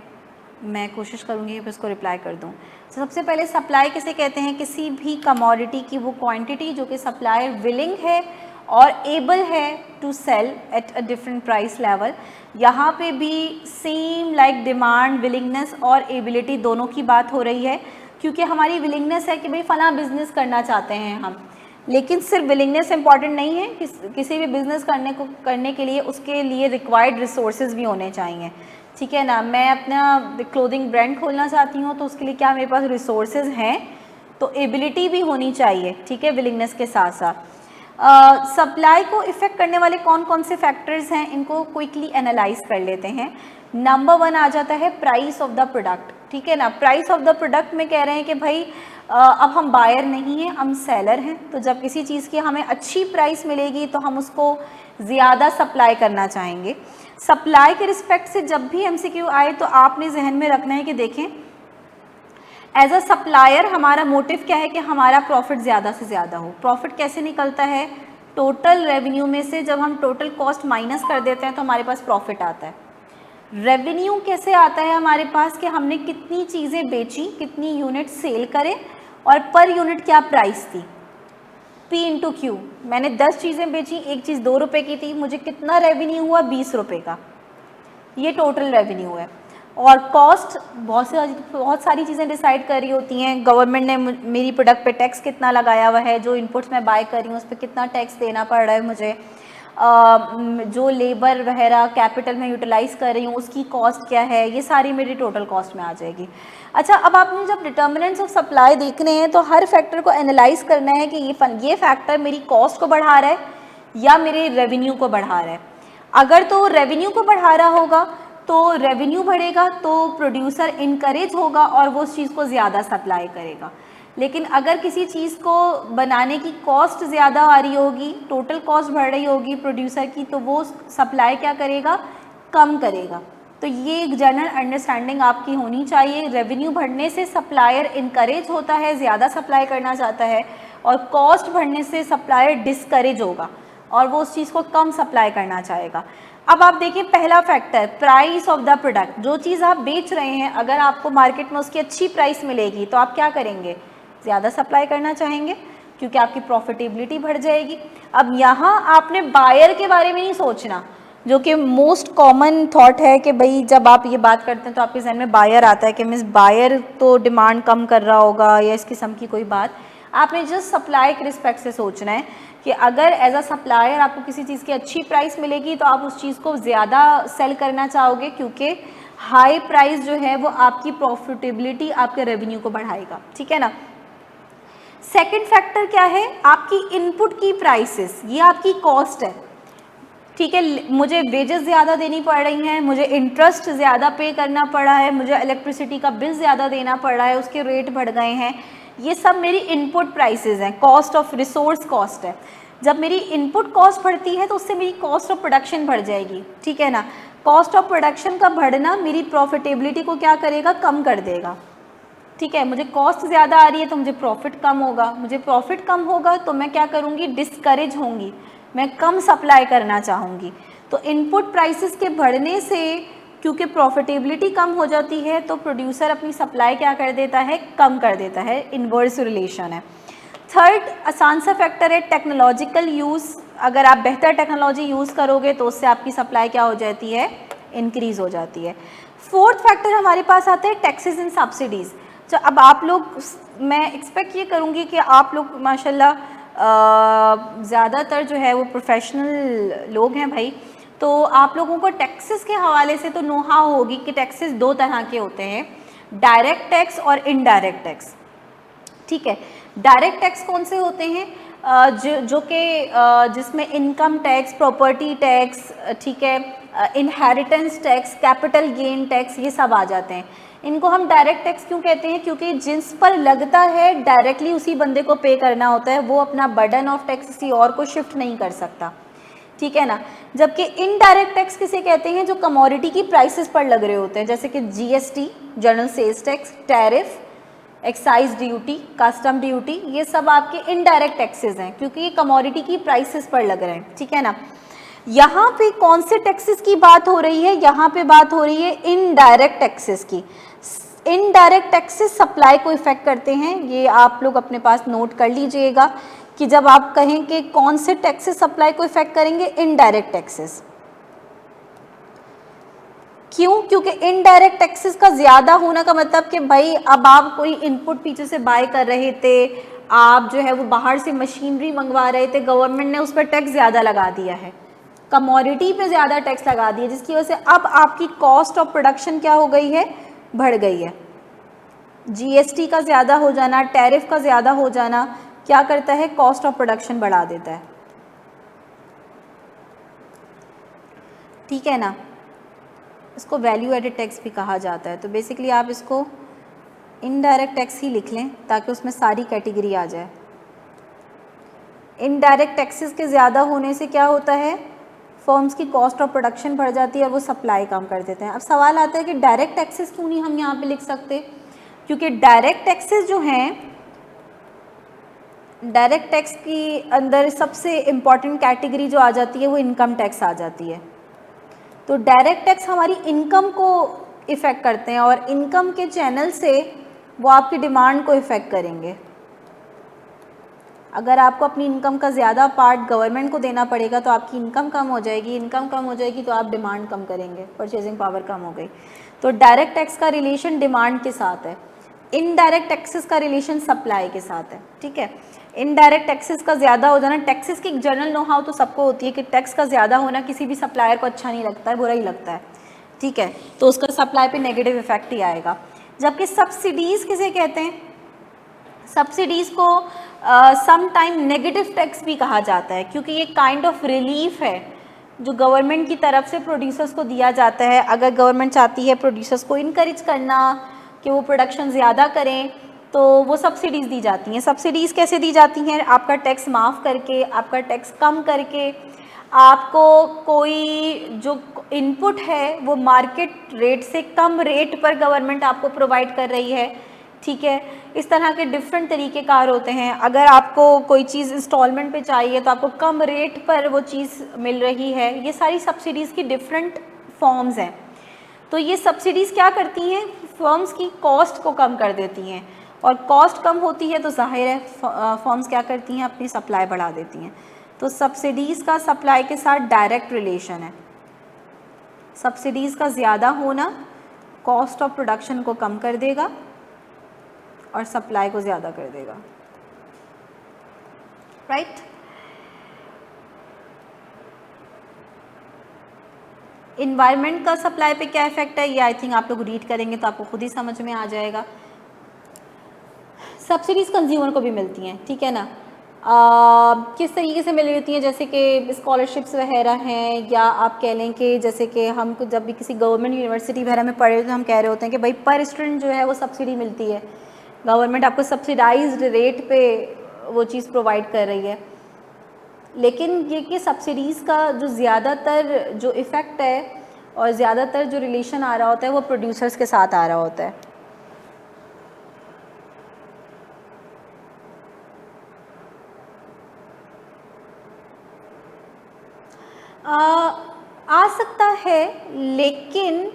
मैं कोशिश करूँगी कि उसको रिप्लाई कर दूँ। सबसे पहले सप्लाई किसे कहते हैं, किसी भी कमोडिटी की वो क्वांटिटी जो कि सप्लायर विलिंग है और एबल है to sell at a different price level. यहाँ पे भी सेम लाइक डिमांड, विलिंगनेस और एबिलिटी दोनों की बात हो रही है, क्योंकि हमारी विलिंगनेस है कि भाई फला बिजनेस करना चाहते हैं हम, लेकिन सिर्फ विलिंगनेस इंपॉर्टेंट नहीं है, किसी भी बिज़नेस करने के लिए उसके लिए रिक्वायर्ड रिसोर्सेज भी होने चाहिए, ठीक है ना। मैं अपना क्लोथिंग ब्रांड खोलना चाहती हूँ तो उसके लिए क्या मेरे पास रिसोर्सेज हैं, तो एबिलिटी भी होनी चाहिए, ठीक है, विलिंगनेस के साथ साथ। सप्लाई को इफ़ेक्ट करने वाले कौन कौन से फैक्टर्स हैं, इनको क्विकली एनालाइज कर लेते हैं। नंबर 1 आ जाता है प्राइस ऑफ द प्रोडक्ट, ठीक है ना। प्राइस ऑफ द प्रोडक्ट में कह रहे हैं कि भाई अब हम बायर नहीं हैं, हम सेलर हैं, तो जब किसी चीज़ की हमें अच्छी प्राइस मिलेगी तो हम उसको ज़्यादा सप्लाई करना चाहेंगे। सप्लाई के रिस्पेक्ट से जब भी MCQ आए तो आपने जहन में रखना है कि देखें एज अ सप्लायर हमारा मोटिव क्या है कि हमारा प्रॉफिट ज़्यादा से ज़्यादा हो। प्रॉफिट कैसे निकलता है, टोटल रेवेन्यू में से जब हम टोटल कॉस्ट माइनस कर देते हैं तो हमारे पास प्रॉफिट आता है। रेवेन्यू कैसे आता है हमारे पास कि हमने कितनी चीज़ें बेची, कितनी यूनिट सेल करें और पर यूनिट क्या प्राइस थी, P इंटू Q। मैंने 10 चीज़ें बेची, एक चीज़ 2 रुपये की थी, मुझे कितना रेवेन्यू हुआ, 20 रुपये का, ये टोटल रेवेन्यू है। और कॉस्ट बहुत सारी चीज़ें डिसाइड कर रही होती हैं। गवर्नमेंट ने मेरी प्रोडक्ट पे टैक्स कितना लगाया हुआ है, जो इनपुट्स मैं बाय कर रही हूँ उस पर कितना टैक्स देना पड़ रहा है मुझे, जो लेबर वगैरह कैपिटल में यूटिलाइज़ कर रही हूँ उसकी कॉस्ट क्या है, ये सारी मेरी टोटल कॉस्ट में आ जाएगी। अच्छा, अब आपने जब डिटर्मिनेंट्स ऑफ सप्लाई देखने हैं तो हर फैक्टर को एनालाइज करना है कि ये फैक्टर मेरी कॉस्ट को बढ़ा रहा है या मेरे रेवेन्यू को बढ़ा रहा है। अगर तो रेवेन्यू को बढ़ा रहा होगा तो रेवेन्यू बढ़ेगा तो प्रोड्यूसर इनकरेज होगा और वो उस चीज़ को ज़्यादा सप्लाई करेगा। लेकिन अगर किसी चीज़ को बनाने की कॉस्ट ज़्यादा आ रही होगी, टोटल कॉस्ट बढ़ रही होगी प्रोड्यूसर की, तो वो सप्लाई क्या करेगा, कम करेगा। तो ये एक जनरल अंडरस्टैंडिंग आपकी होनी चाहिए। रेवेन्यू बढ़ने से सप्लायर इनकरेज होता है, ज़्यादा सप्लाई करना चाहता है, और कॉस्ट बढ़ने से सप्लायर डिस्करेज होगा और वो उस चीज़ को कम सप्लाई करना चाहेगा। अब आप देखिए पहला factor, price of the product. जो चीज़ आप बेच रहे हैं अगर आपको मार्केट में उसकी अच्छी प्राइस मिलेगी तो आप क्या करेंगे, ज़्यादा सप्लाई करना चाहेंगे क्योंकि आपकी प्रॉफिटेबिलिटी बढ़ जाएगी। अब यहाँ आपने बायर के बारे में नहीं सोचना, जो कि मोस्ट कॉमन थॉट है कि भाई जब आप ये बात करते हैं तो आपके जहन में बायर आता है कि मीन्स बायर तो डिमांड कम कर रहा होगा या इस किस्म की कोई बात। आपने जस्ट सप्लाई के रिस्पेक्ट से सोचना है कि अगर एज अ सप्लायर आपको किसी चीज़ की अच्छी प्राइस मिलेगी तो आप उस चीज़ को ज़्यादा सेल करना चाहोगे, क्योंकि हाई प्राइस जो है वो आपकी प्रॉफिटेबिलिटी, आपके रेवेन्यू को बढ़ाएगा। ठीक है ना। सेकंड फैक्टर क्या है, आपकी इनपुट की प्राइसेस, ये आपकी कॉस्ट है। ठीक है, मुझे वेजेस ज़्यादा देनी पड़ रही हैं, मुझे इंटरेस्ट ज़्यादा पे करना पड़ा है, मुझे इलेक्ट्रिसिटी का बिल ज़्यादा देना पड़ रहा है, उसके रेट बढ़ गए हैं, ये सब मेरी इनपुट प्राइसेस हैं, कॉस्ट ऑफ रिसोर्स कॉस्ट है। जब मेरी इनपुट कॉस्ट बढ़ती है तो उससे मेरी कॉस्ट ऑफ प्रोडक्शन बढ़ जाएगी। ठीक है ना। कॉस्ट ऑफ प्रोडक्शन का बढ़ना मेरी प्रॉफिटेबिलिटी को क्या करेगा, कम कर देगा। ठीक है, मुझे कॉस्ट ज़्यादा आ रही है तो मुझे प्रॉफिट कम होगा, मुझे प्रॉफिट कम होगा तो मैं क्या करूँगी, डिस्करेज होंगी, मैं कम सप्लाई करना चाहूँगी। तो इनपुट प्राइसेस के बढ़ने से क्योंकि प्रॉफिटेबिलिटी कम हो जाती है तो प्रोड्यूसर अपनी सप्लाई क्या कर देता है, कम कर देता है। इन्वर्स रिलेशन है। थर्ड आसान सा फैक्टर है टेक्नोलॉजिकल यूज़। अगर आप बेहतर टेक्नोलॉजी यूज़ करोगे तो उससे आपकी सप्लाई क्या हो जाती है, इंक्रीज़ हो जाती है। फोर्थ फैक्टर हमारे पास आता है टैक्सेस एंड सब्सिडीज़। तो अब आप लोग, मैं एक्सपेक्ट ये करूँगी कि आप लोग माशाल्लाह ज़्यादातर जो है वो प्रोफेशनल लोग हैं भाई, तो आप लोगों को टैक्सेस के हवाले से तो नो हाउ होगी कि टैक्सेस दो तरह के होते हैं, डायरेक्ट टैक्स और इनडायरेक्ट टैक्स। ठीक है, डायरेक्ट टैक्स कौन से होते हैं, जो कि जिसमें इनकम टैक्स, प्रॉपर्टी टैक्स, ठीक है, inheritance tax, capital gain tax, ये सब आ जाते हैं। इनको हम डायरेक्ट टैक्स क्यों कहते हैं, क्योंकि जिस पर लगता है डायरेक्टली उसी बंदे को पे करना होता है, वो अपना बर्डन ऑफ टैक्स किसी और को शिफ्ट नहीं कर सकता। ठीक है ना। जबकि इनडायरेक्ट टैक्स किसे कहते हैं, जो कमोडिटी की प्राइसेस पर लग रहे होते हैं, जैसे कि GST, general sales tax, tariff, excise duty, custom duty, ये सब आपके इनडायरेक्ट टैक्सेस हैं क्योंकि ये कमोडिटी की प्राइसेस पर लग रहे हैं। ठीक है ना। यहाँ पे कौन से टैक्सेस की बात हो रही है, यहाँ पे बात हो रही है इनडायरेक्ट टैक्सेस की। इनडायरेक्ट टैक्सेस सप्लाई को इफेक्ट करते हैं, ये आप लोग अपने पास नोट कर लीजिएगा कि जब आप कहें कि कौन से टैक्सेस सप्लाई को इफेक्ट करेंगे, इनडायरेक्ट टैक्सेस। क्यों, क्योंकि इनडायरेक्ट टैक्सेस का ज़्यादा होना का मतलब कि भाई अब आप कोई इनपुट पीछे से बाय कर रहे थे, आप जो है वो बाहर से मशीनरी मंगवा रहे थे, गवर्नमेंट ने उस पर टैक्स ज़्यादा लगा दिया है, कमोडिटी पे ज़्यादा टैक्स लगा दिया, जिसकी वजह से अब आपकी कॉस्ट ऑफ प्रोडक्शन क्या हो गई है, बढ़ गई है। जीएसटी का ज़्यादा हो जाना, टैरिफ का ज़्यादा हो जाना क्या करता है, कॉस्ट ऑफ प्रोडक्शन बढ़ा देता है। ठीक है ना। इसको वैल्यू एडेड टैक्स भी कहा जाता है। तो बेसिकली आप इसको इनडायरेक्ट टैक्स ही लिख लें ताकि उसमें सारी कैटेगरी आ जाए। इनडायरेक्ट टैक्सेस के ज़्यादा होने से क्या होता है, फर्म्स की कॉस्ट ऑफ प्रोडक्शन बढ़ जाती है और वो सप्लाई कम कर देते हैं। अब सवाल आता है कि डायरेक्ट टैक्सेस क्यों नहीं हम यहाँ पे लिख सकते, क्योंकि डायरेक्ट टैक्सेस जो हैं, डायरेक्ट टैक्स की अंदर सबसे इम्पॉर्टेंट कैटेगरी जो आ जाती है वो इनकम टैक्स आ जाती है। तो डायरेक्ट टैक्स हमारी इनकम को इफ़ेक्ट करते हैं और इनकम के चैनल से वो आपकी डिमांड को इफ़ेक्ट करेंगे। अगर आपको अपनी इनकम का ज़्यादा पार्ट गवर्नमेंट को देना पड़ेगा तो आपकी इनकम कम हो जाएगी, इनकम कम हो जाएगी तो आप डिमांड कम करेंगे, परचेजिंग पावर कम हो गई। तो डायरेक्ट टैक्स का रिलेशन डिमांड के साथ है, इनडायरेक्ट टैक्सेस का रिलेशन सप्लाई के साथ है, ठीक है। इनडायरेक्ट टैक्सेस का ज़्यादा हो जाना, टैक्सेस की एक जनरल नो हाउ तो सबको होती है कि टैक्स का ज़्यादा होना किसी भी सप्लायर को अच्छा नहीं लगता है, बुरा ही लगता है, ठीक है, तो उसका सप्लाई पे नेगेटिव इफेक्ट ही आएगा। जबकि सब्सिडीज़ किसे कहते हैं, सब्सिडीज़ को सम टाइम नेगेटिव टैक्स भी कहा जाता है, क्योंकि ये काइंड ऑफ रिलीफ है जो गवर्नमेंट की तरफ से प्रोड्यूसर्स को दिया जाता है। अगर गवर्नमेंट चाहती है प्रोड्यूसर्स को इनकरेज करना कि वो प्रोडक्शन ज़्यादा करें, तो वो सब्सिडीज़ दी जाती हैं। सब्सिडीज़ कैसे दी जाती हैं, आपका टैक्स माफ़ करके, आपका टैक्स कम करके, आपको कोई जो इनपुट है वो मार्केट रेट से कम रेट पर गवर्नमेंट आपको प्रोवाइड कर रही है, ठीक है। इस तरह के डिफरेंट तरीके कार होते हैं। अगर आपको कोई चीज़ इंस्टॉलमेंट पे चाहिए तो आपको कम रेट पर वो चीज़ मिल रही है। ये सारी सब्सिडीज़ की डिफरेंट फॉर्म्स हैं। तो ये सब्सिडीज़ क्या करती हैं, फर्म्स की कॉस्ट को कम कर देती हैं, और कॉस्ट कम होती है तो जाहिर है फर्म्स क्या करती हैं, अपनी सप्लाई बढ़ा देती हैं। तो सब्सिडीज़ का सप्लाई के साथ डायरेक्ट रिलेशन है। सब्सिडीज़ का ज़्यादा होना कॉस्ट ऑफ प्रोडक्शन को कम कर देगा और सप्लाई को ज़्यादा कर देगा, राइट। इन्वायरमेंट का सप्लाई पे क्या इफेक्ट है, ये आई थिंक आप लोग रीड करेंगे तो आपको खुद ही समझ में आ जाएगा। सब्सिडीज़ कंज्यूमर को भी मिलती हैं, ठीक है ना। किस तरीके से मिल रही हैं, जैसे कि स्कॉलरशिप्स वगैरह हैं, या आप कह लें कि जैसे कि हम जब भी किसी गवर्नमेंट यूनिवर्सिटी वगैरह में पढ़े तो हम कह रहे होते हैं कि भाई पर स्टूडेंट जो है वो सब्सिडी मिलती है, गवर्नमेंट आपको सब्सिडाइज्ड रेट पे वो चीज़ प्रोवाइड कर रही है। लेकिन ये कि सब्सिडीज़ का जो ज़्यादातर जो इफ़ेक्ट है और ज़्यादातर जो रिलेशन आ रहा होता है वो प्रोड्यूसर्स के साथ आ रहा होता है। आ सकता है, लेकिन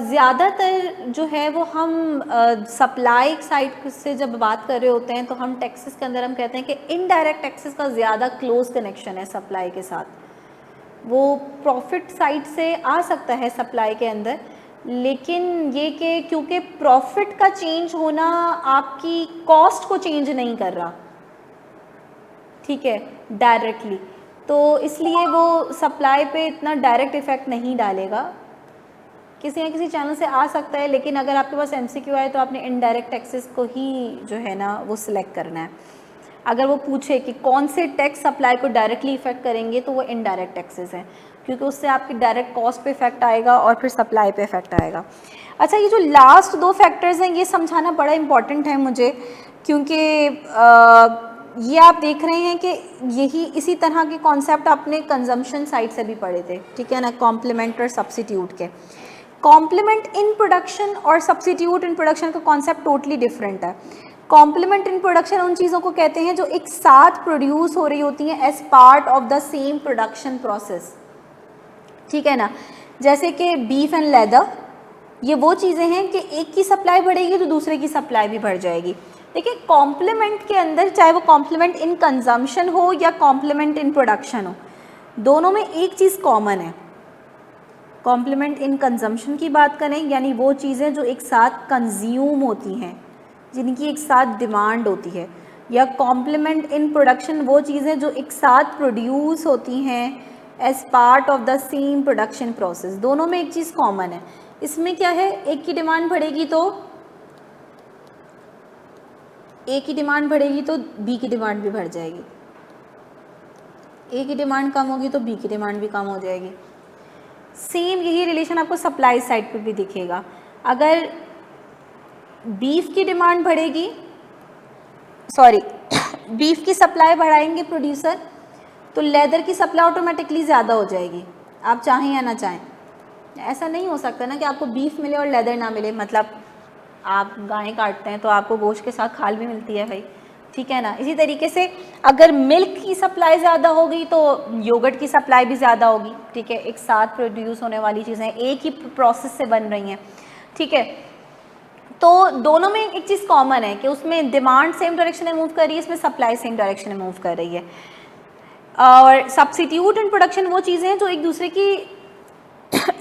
ज़्यादातर जो है वो हम सप्लाई साइड से जब बात कर रहे होते हैं तो हम टैक्सेस के अंदर हम कहते हैं कि इनडायरेक्ट टैक्सेस का ज़्यादा क्लोज कनेक्शन है सप्लाई के साथ। वो प्रॉफिट साइड से आ सकता है सप्लाई के अंदर, लेकिन ये कि क्योंकि प्रॉफिट का चेंज होना आपकी कॉस्ट को चेंज नहीं कर रहा, ठीक है, डायरेक्टली, तो इसलिए वो सप्लाई पे इतना डायरेक्ट इफ़ेक्ट नहीं डालेगा। किसी न किसी चैनल से आ सकता है, लेकिन अगर आपके पास MCQ आए तो आपने इनडायरेक्ट टैक्सेस को ही जो है ना वो सिलेक्ट करना है। अगर वो पूछे कि कौन से टैक्स सप्लाई को डायरेक्टली इफेक्ट करेंगे तो वो इनडायरेक्ट टैक्सेस हैं, क्योंकि उससे आपकी डायरेक्ट कॉस्ट पे इफेक्ट आएगा और फिर सप्लाई पे इफेक्ट आएगा। अच्छा, ये जो लास्ट दो फैक्टर्स हैं ये समझाना बड़ा इंपॉर्टेंट है मुझे, क्योंकि ये आप देख रहे हैं कि यही इसी तरह के कॉन्सेप्ट आपने कंजम्पशन साइड से भी पढ़े थे, ठीक है ना, कॉम्प्लीमेंट और सब्सिट्यूट के। कॉम्प्लीमेंट इन प्रोडक्शन और सब्सिट्यूट इन प्रोडक्शन का कॉन्सेप्ट टोटली डिफरेंट है। कॉम्प्लीमेंट इन प्रोडक्शन उन चीज़ों को कहते हैं जो एक साथ प्रोड्यूस हो रही होती हैं as part of the same production process, ठीक है ना। जैसे कि बीफ एंड लेदर, ये वो चीज़ें हैं कि एक की सप्लाई बढ़ेगी तो दूसरे की सप्लाई भी बढ़ जाएगी। देखिए, कॉम्प्लीमेंट के अंदर चाहे वो कॉम्प्लीमेंट इन कंजम्पशन हो या कॉम्प्लीमेंट इन प्रोडक्शन हो, दोनों में एक चीज़ कॉमन है। कॉम्प्लीमेंट इन कंजम्पशन की बात करें यानी वो चीज़ें जो एक साथ कंज्यूम होती हैं, जिनकी एक साथ डिमांड होती है, या कॉम्प्लीमेंट इन प्रोडक्शन वो चीज़ें जो एक साथ प्रोड्यूस होती हैं as part of the same production process. दोनों में एक चीज़ कॉमन है। इसमें क्या है, एक की डिमांड बढ़ेगी तो ए की डिमांड बढ़ेगी तो बी की डिमांड भी बढ़ जाएगी, ए की डिमांड कम होगी तो बी की डिमांड भी कम हो जाएगी। सेम यही रिलेशन आपको सप्लाई साइड पे भी दिखेगा। अगर बीफ की डिमांड बढ़ेगी, सॉरी बीफ की सप्लाई बढ़ाएंगे प्रोड्यूसर, तो लेदर की सप्लाई ऑटोमेटिकली ज़्यादा हो जाएगी, आप चाहें या ना चाहें। ऐसा नहीं हो सकता ना कि आपको बीफ मिले और लेदर ना मिले, मतलब आप गायें काटते हैं तो आपको गोश्त के साथ खाल भी मिलती है भाई, ठीक है ना। इसी तरीके से अगर मिल्क की सप्लाई ज़्यादा होगी तो योगर्ट की सप्लाई भी ज़्यादा होगी, ठीक है। एक साथ प्रोड्यूस होने वाली चीज़ें एक ही प्रोसेस से बन रही हैं, ठीक है। तो दोनों में एक चीज़ कॉमन है कि उसमें डिमांड सेम डायरेक्शन में मूव कर रही है, इसमें सप्लाई सेम डायरेक्शन में मूव कर रही है। और सब्सिट्यूट इन प्रोडक्शन वो चीज़ें हैं जो एक दूसरे की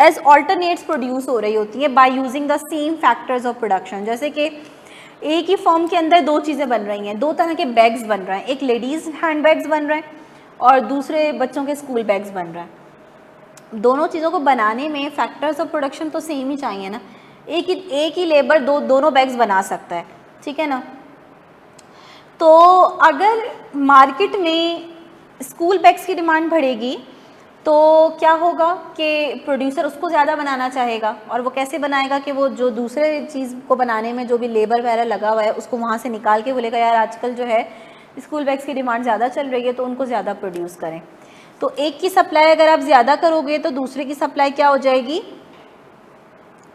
एज ऑल्टरनेट्स प्रोड्यूस हो रही होती है by using the same factors of production. जैसे कि एक ही फॉर्म के अंदर दो चीज़ें बन रही हैं, दो तरह के बैग्स बन रहे हैं, एक लेडीज़ हैंड बैग्स बन रहे हैं और दूसरे बच्चों के स्कूल बैग्स बन रहे हैं। दोनों चीज़ों को बनाने में फैक्टर्स ऑफ प्रोडक्शन तो सेम ही चाहिए ना, एक ही लेबर दोनों बैग्स बना सकता है, ठीक है ना। तो अगर मार्केट में स्कूल बैग्स की डिमांड बढ़ेगी तो क्या होगा कि प्रोड्यूसर उसको ज़्यादा बनाना चाहेगा, और वो कैसे बनाएगा कि वो जो दूसरे चीज़ को बनाने में जो भी लेबर वगैरह लगा हुआ है उसको वहाँ से निकाल के बोलेगा यार आजकल जो है स्कूल बैग्स की डिमांड ज़्यादा चल रही है तो उनको ज़्यादा प्रोड्यूस करें। तो एक की सप्लाई अगर आप ज़्यादा करोगे तो दूसरे की सप्लाई क्या हो जाएगी,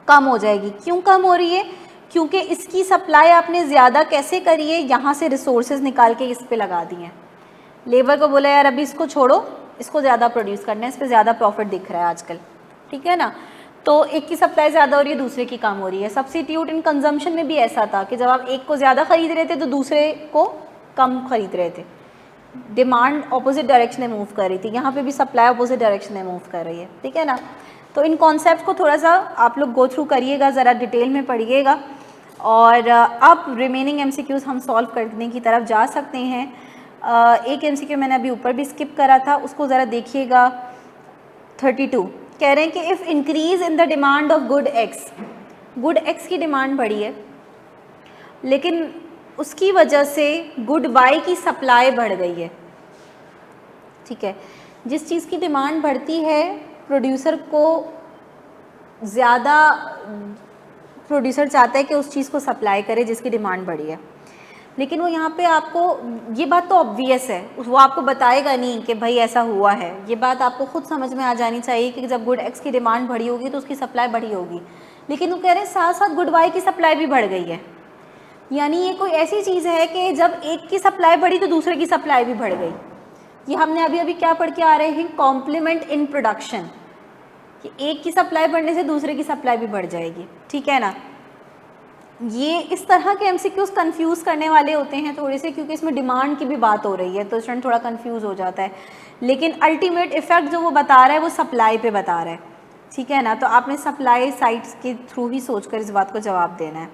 कम हो जाएगी। क्यों कम हो रही है, क्योंकि इसकी सप्लाई आपने ज़्यादा कैसे करी है, यहाँ से रिसोर्सेज निकाल के इस पर लगा दिए हैं। लेबर को बोला यार अभी इसको छोड़ो, इसको ज़्यादा प्रोड्यूस करना है, इस पर ज़्यादा प्रॉफिट दिख रहा है आजकल, ठीक है ना। तो एक की सप्लाई ज़्यादा हो रही है, दूसरे की कम हो रही है। सब्स्टिट्यूट इन कंजम्पशन में भी ऐसा था कि जब आप एक को ज़्यादा खरीद रहे थे तो दूसरे को कम खरीद रहे थे, डिमांड ऑपोजिट डायरेक्शन में मूव कर रही थी। यहाँ पे भी सप्लाई ऑपोजिट डायरेक्शन में मूव कर रही है, ठीक है ना। तो इन कॉन्सेप्ट को थोड़ा सा आप लोग गो थ्रू करिएगा, ज़रा डिटेल में पढ़िएगा, और अब रिमेनिंग एमसीक्यूज़ हम सॉल्व करने की तरफ जा सकते हैं। एक एमसीक्यू मैंने अभी ऊपर भी स्किप करा था, उसको ज़रा देखिएगा। 32 कह रहे हैं कि if increase in the demand of good X की डिमांड बढ़ी है लेकिन उसकी वजह से गुड वाई की सप्लाई बढ़ गई है, ठीक है। जिस चीज़ की डिमांड बढ़ती है प्रोड्यूसर चाहता है कि उस चीज़ को सप्लाई करे जिसकी डिमांड बढ़ी है, लेकिन वो यहाँ पे आपको, ये बात तो ऑब्वियस है, वो आपको बताएगा नहीं कि भाई ऐसा हुआ है। ये बात आपको खुद समझ में आ जानी चाहिए कि जब गुड एक्स की डिमांड बढ़ी होगी तो उसकी सप्लाई बढ़ी होगी, लेकिन वो कह रहे हैं साथ साथ गुड वाई की सप्लाई भी बढ़ गई है। यानी ये कोई ऐसी चीज़ है कि जब एक की सप्लाई बढ़ी तो दूसरे की सप्लाई भी बढ़ गई। ये हमने अभी अभी क्या पढ़ के आ रहे हैं, कॉम्प्लीमेंट इन प्रोडक्शन, कि एक की सप्लाई बढ़ने से दूसरे की सप्लाई भी बढ़ जाएगी, ठीक है ना। ये इस तरह के एमसीक्यूज़ कंफ्यूज करने वाले होते हैं थोड़े से, क्योंकि इसमें डिमांड की भी बात हो रही है तो स्टूडेंट थोड़ा कंफ्यूज हो जाता है, लेकिन अल्टीमेट इफेक्ट जो वो बता रहा है वो सप्लाई पे बता रहा है, ठीक है ना। तो आपने सप्लाई साइड्स के थ्रू ही सोचकर इस बात को जवाब देना है।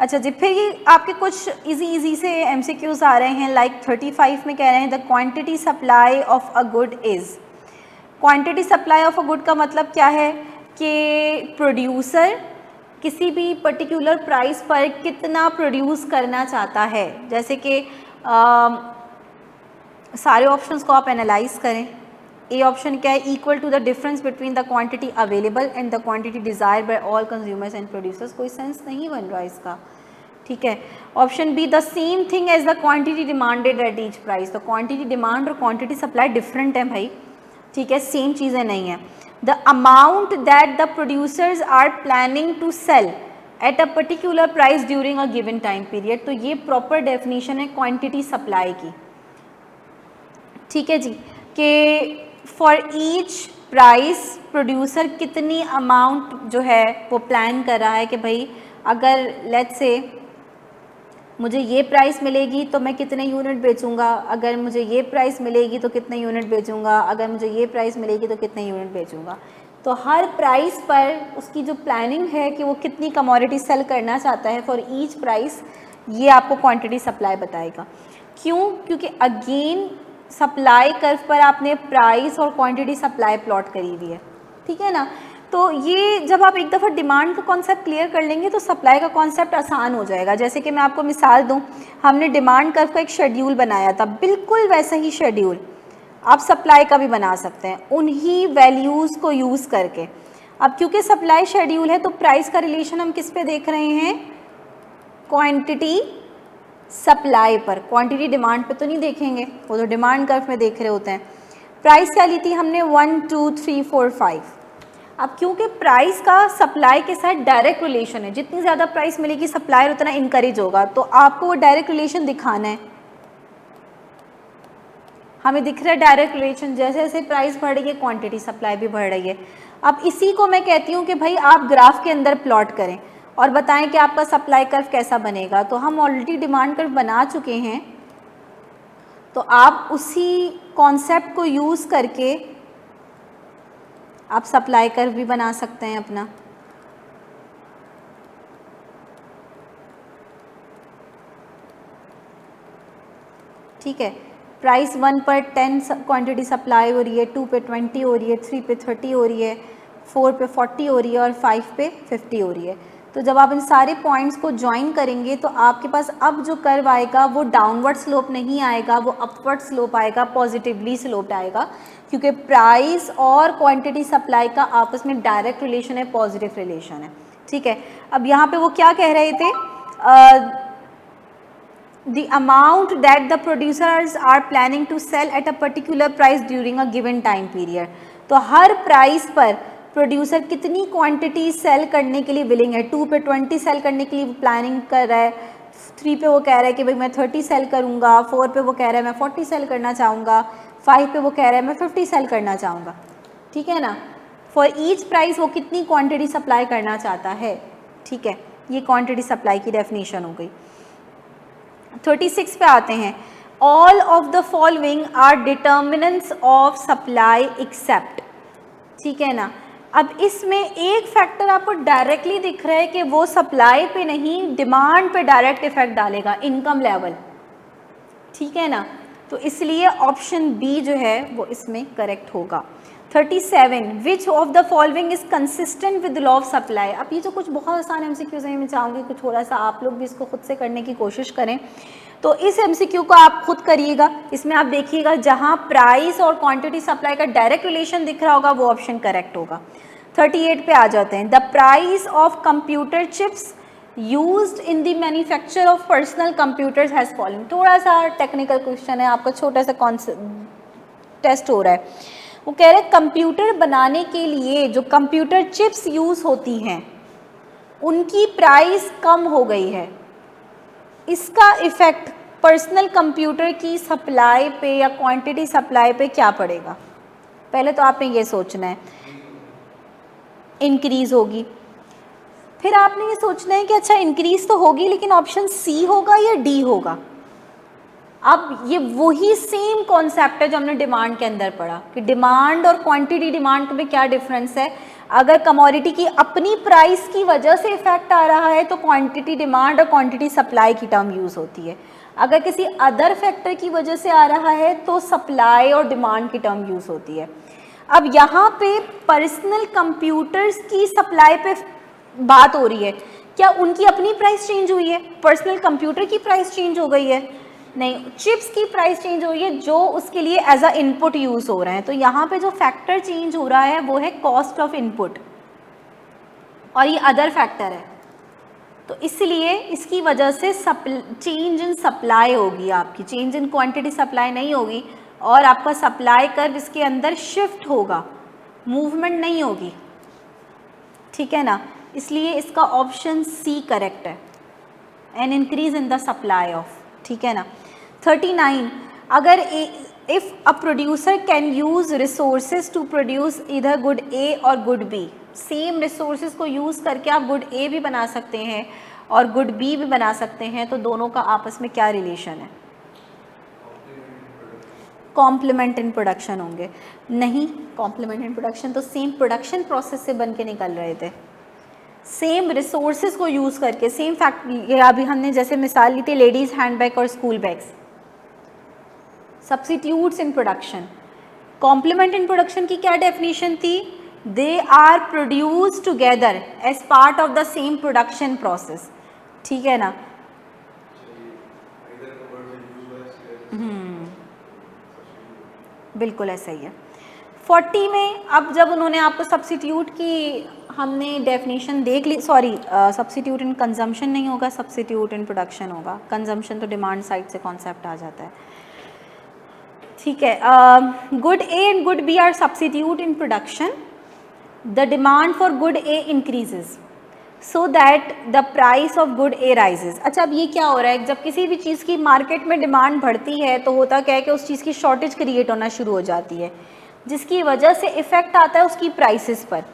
अच्छा जी, फिर ये आपके कुछ इजी से एमसीक्यूज़ आ रहे हैं। लाइक 35 में कह रहे हैं the quantity supply of a good is. Quantity supply of a good का मतलब क्या है कि प्रोड्यूसर किसी भी पर्टिकुलर प्राइस पर कितना प्रोड्यूस करना चाहता है। जैसे कि सारे ऑप्शंस को आप एनालाइज करें। ए ऑप्शन क्या है, equal to the difference between the quantity available and the quantity desired by all consumers and producers. कोई सेंस नहीं बन रहा इसका, ठीक है। Option B, the same thing as the quantity demanded at each price. तो क्वांटिटी डिमांड और quantity supply different है भाई, ठीक है, सेम चीज़ें नहीं हैं। The amount that the producers are planning to sell at a particular price during a given time period. तो ये प्रॉपर डेफिनेशन है क्वांटिटी सप्लाई की, ठीक है जी, कि फॉर ईच प्राइस प्रोड्यूसर कितनी अमाउंट जो है वो प्लान कर रहा है कि भाई अगर लेट्स से मुझे ये प्राइस मिलेगी तो मैं कितने यूनिट बेचूंगा, अगर मुझे ये प्राइस मिलेगी तो कितने यूनिट बेचूंगा, अगर मुझे ये प्राइस मिलेगी तो कितने यूनिट बेचूंगा। तो हर प्राइस पर उसकी जो प्लानिंग है कि वो कितनी कमोडिटी सेल करना चाहता है फॉर ईच प्राइस, ये आपको क्वांटिटी सप्लाई बताएगा। क्यों? क्योंकि अगेन सप्लाई कर्व पर आपने प्राइस और क्वांटिटी सप्लाई प्लॉट करी हुई है, ठीक है ना। तो ये जब आप एक दफ़ा डिमांड का कॉन्सेप्ट क्लियर कर लेंगे तो सप्लाई का कॉन्सेप्ट आसान हो जाएगा। जैसे कि मैं आपको मिसाल दूं, हमने डिमांड कर्व का एक शेड्यूल बनाया था, बिल्कुल वैसा ही शेड्यूल आप सप्लाई का भी बना सकते हैं उन्हीं वैल्यूज़ को यूज़ करके। अब क्योंकि सप्लाई शेड्यूल है तो प्राइस का रिलेशन हम किस पे देख रहे हैं, क्वांटिटी सप्लाई पर, क्वांटिटी डिमांड पे तो नहीं देखेंगे, वो तो डिमांड कर्व में देख रहे होते हैं। प्राइस क्या ली थी हमने, 1 2 3 4 5। अब क्योंकि प्राइस का सप्लाई के साथ डायरेक्ट रिलेशन है, जितनी ज़्यादा प्राइस मिलेगी सप्लायर उतना इनकरेज होगा, तो आपको वो डायरेक्ट रिलेशन दिखाना है। हमें दिख रहा है डायरेक्ट रिलेशन, जैसे जैसे प्राइस बढ़ रही है क्वांटिटी सप्लाई भी बढ़ रही है। अब इसी को मैं कहती हूँ कि भाई आप ग्राफ के अंदर प्लॉट करें और बताएं कि आपका सप्लाई कर्व कैसा बनेगा। तो हम ऑलरेडी डिमांड कर्व बना चुके हैं, तो आप उसी कॉन्सेप्ट को यूज़ करके आप सप्लाई कर्व भी बना सकते हैं अपना। ठीक है, प्राइस 1 पर 10 क्वांटिटी सप्लाई हो रही है, 2 पे 20 हो रही है, 3 पे 30 हो रही है, 4 पे 40 हो रही है और 5 पे 50 हो रही है। तो जब आप इन सारे पॉइंट्स को ज्वाइन करेंगे तो आपके पास अब जो कर्व आएगा वो डाउनवर्ड स्लोप नहीं आएगा, वो अपवर्ड स्लोप आएगा, पॉजिटिवली स्लोप आएगा, क्योंकि प्राइस और क्वांटिटी सप्लाई का आपस में डायरेक्ट रिलेशन है, पॉजिटिव रिलेशन है। ठीक है, अब यहाँ पे वो क्या कह रहे थे, the amount that the producers are planning to sell at a particular price during a given time period। तो हर प्राइस पर प्रोड्यूसर कितनी क्वांटिटी सेल करने के लिए विलिंग है। 2 पे 20 सेल करने के लिए प्लानिंग कर रहा है, 3 पे वो कह रहा है कि भाई मैं 30 सेल करूँगा, 4 पे वो कह रहा है मैं 40 सेल करना चाहूँगा, 5 पे वो कह रहा है मैं 50 सेल करना चाहूँगा। ठीक है ना, फॉर ईच प्राइस वो कितनी क्वांटिटी सप्लाई करना चाहता है। ठीक है, ये क्वांटिटी सप्लाई की डेफिनेशन हो गई। 36 पे आते हैं, all of the following are determinants of supply except. ठीक है ना, अब इसमें एक फैक्टर आपको डायरेक्टली दिख रहा है कि वो सप्लाई पे नहीं, डिमांड पे डायरेक्ट इफेक्ट डालेगा, इनकम लेवल। ठीक है ना, तो इसलिए ऑप्शन बी जो है वो इसमें करेक्ट होगा। 37, विच of the following is consistent with law of supply. अब ये जो कुछ बहुत आसान एमसीक्यूज हैं, मैं चाहूँगी कि थोड़ा सा आप लोग भी इसको खुद से करने की कोशिश करें। तो इस एमसीक्यू को आप खुद करिएगा, इसमें आप देखिएगा जहाँ प्राइस और क्वांटिटी सप्लाई का डायरेक्ट रिलेशन दिख रहा होगा वो ऑप्शन करेक्ट होगा। 38 पे आ जाते हैं, the price of computer chips used in the manufacture of personal computers has following. थोड़ा सा टेक्निकल क्वेश्चन है, आपका छोटा सा टेस्ट हो रहा है। वो कह रहे हैं कंप्यूटर बनाने के लिए जो कंप्यूटर चिप्स यूज़ होती हैं उनकी प्राइस कम हो गई है, इसका इफ़ेक्ट पर्सनल कंप्यूटर की सप्लाई पे या क्वांटिटी सप्लाई पे क्या पड़ेगा। पहले तो आपने ये सोचना है, इंक्रीज़ होगी। फिर आपने ये सोचना है कि अच्छा इंक्रीज़ तो होगी लेकिन ऑप्शन सी होगा या डी होगा। अब ये वही सेम कॉन्सेप्ट है जो हमने डिमांड के अंदर पढ़ा कि डिमांड और क्वांटिटी डिमांड में क्या डिफरेंस है। अगर कमोडिटी की अपनी प्राइस की वजह से इफेक्ट आ रहा है तो क्वांटिटी डिमांड और क्वांटिटी सप्लाई की टर्म यूज़ होती है। अगर किसी अदर फैक्टर की वजह से आ रहा है तो सप्लाई और डिमांड की टर्म यूज़ होती है। अब यहाँ पे पर्सनल कंप्यूटर्स की सप्लाई पे बात हो रही है, क्या उनकी अपनी प्राइस चेंज हुई है? पर्सनल कंप्यूटर की प्राइस चेंज हो गई है? नहीं, चिप्स की प्राइस चेंज हुई है जो उसके लिए एज अ इनपुट यूज़ हो रहे हैं। तो यहाँ पे जो फैक्टर चेंज हो रहा है वो है कॉस्ट ऑफ इनपुट और ये अदर फैक्टर है, तो इसलिए इसकी वजह से चेंज इन सप्लाई होगी, आपकी चेंज इन क्वांटिटी सप्लाई नहीं होगी और आपका सप्लाई कर्व इसके अंदर शिफ्ट होगा, मूवमेंट नहीं होगी। ठीक है ना, इसलिए इसका ऑप्शन सी करेक्ट है, an increase in the supply of. ठीक है ना। 39, अगर if a producer can use resources to produce इधर गुड ए और गुड बी, सेम रिसोर्सेज को यूज़ करके आप गुड ए भी बना सकते हैं और गुड बी भी बना सकते हैं, तो दोनों का आपस में क्या रिलेशन है? कॉम्प्लीमेंट इन प्रोडक्शन होंगे। नहीं, कॉम्प्लीमेंट इन प्रोडक्शन तो सेम प्रोडक्शन प्रोसेस से बन के निकल रहे थे, सेम रिसोर्सेज को यूज़ करके, सेम फैक्ट। अभी हमने जैसे मिसाल ली थी लेडीज़ हैंडबैग और school bags, substitutes in production. Complement in production की क्या डेफिनेशन थी? They are produce together as part of the same production process. ठीक है ना। बिल्कुल ऐसा ही है। 40 में अब जब उन्होंने आपको सब्स्टिट्यूट की हमने डेफिनेशन देख ली, सॉरी सब्स्टिट्यूट इन कंजम्पशन नहीं होगा, सब्स्टिट्यूट इन प्रोडक्शन होगा। कंजम्पशन तो डिमांड साइड से कॉन्सेप्ट आ जाता है। ठीक है, good A and good B are substitute in production, the demand for good A increases so that the price of good A rises. अच्छा, अब ये क्या हो रहा है, जब किसी भी चीज़ की मार्केट में डिमांड बढ़ती है तो होता क्या है कि उस चीज़ की शॉर्टेज क्रिएट होना शुरू हो जाती है, जिसकी वजह से इफ़ेक्ट आता है उसकी प्राइसेस पर,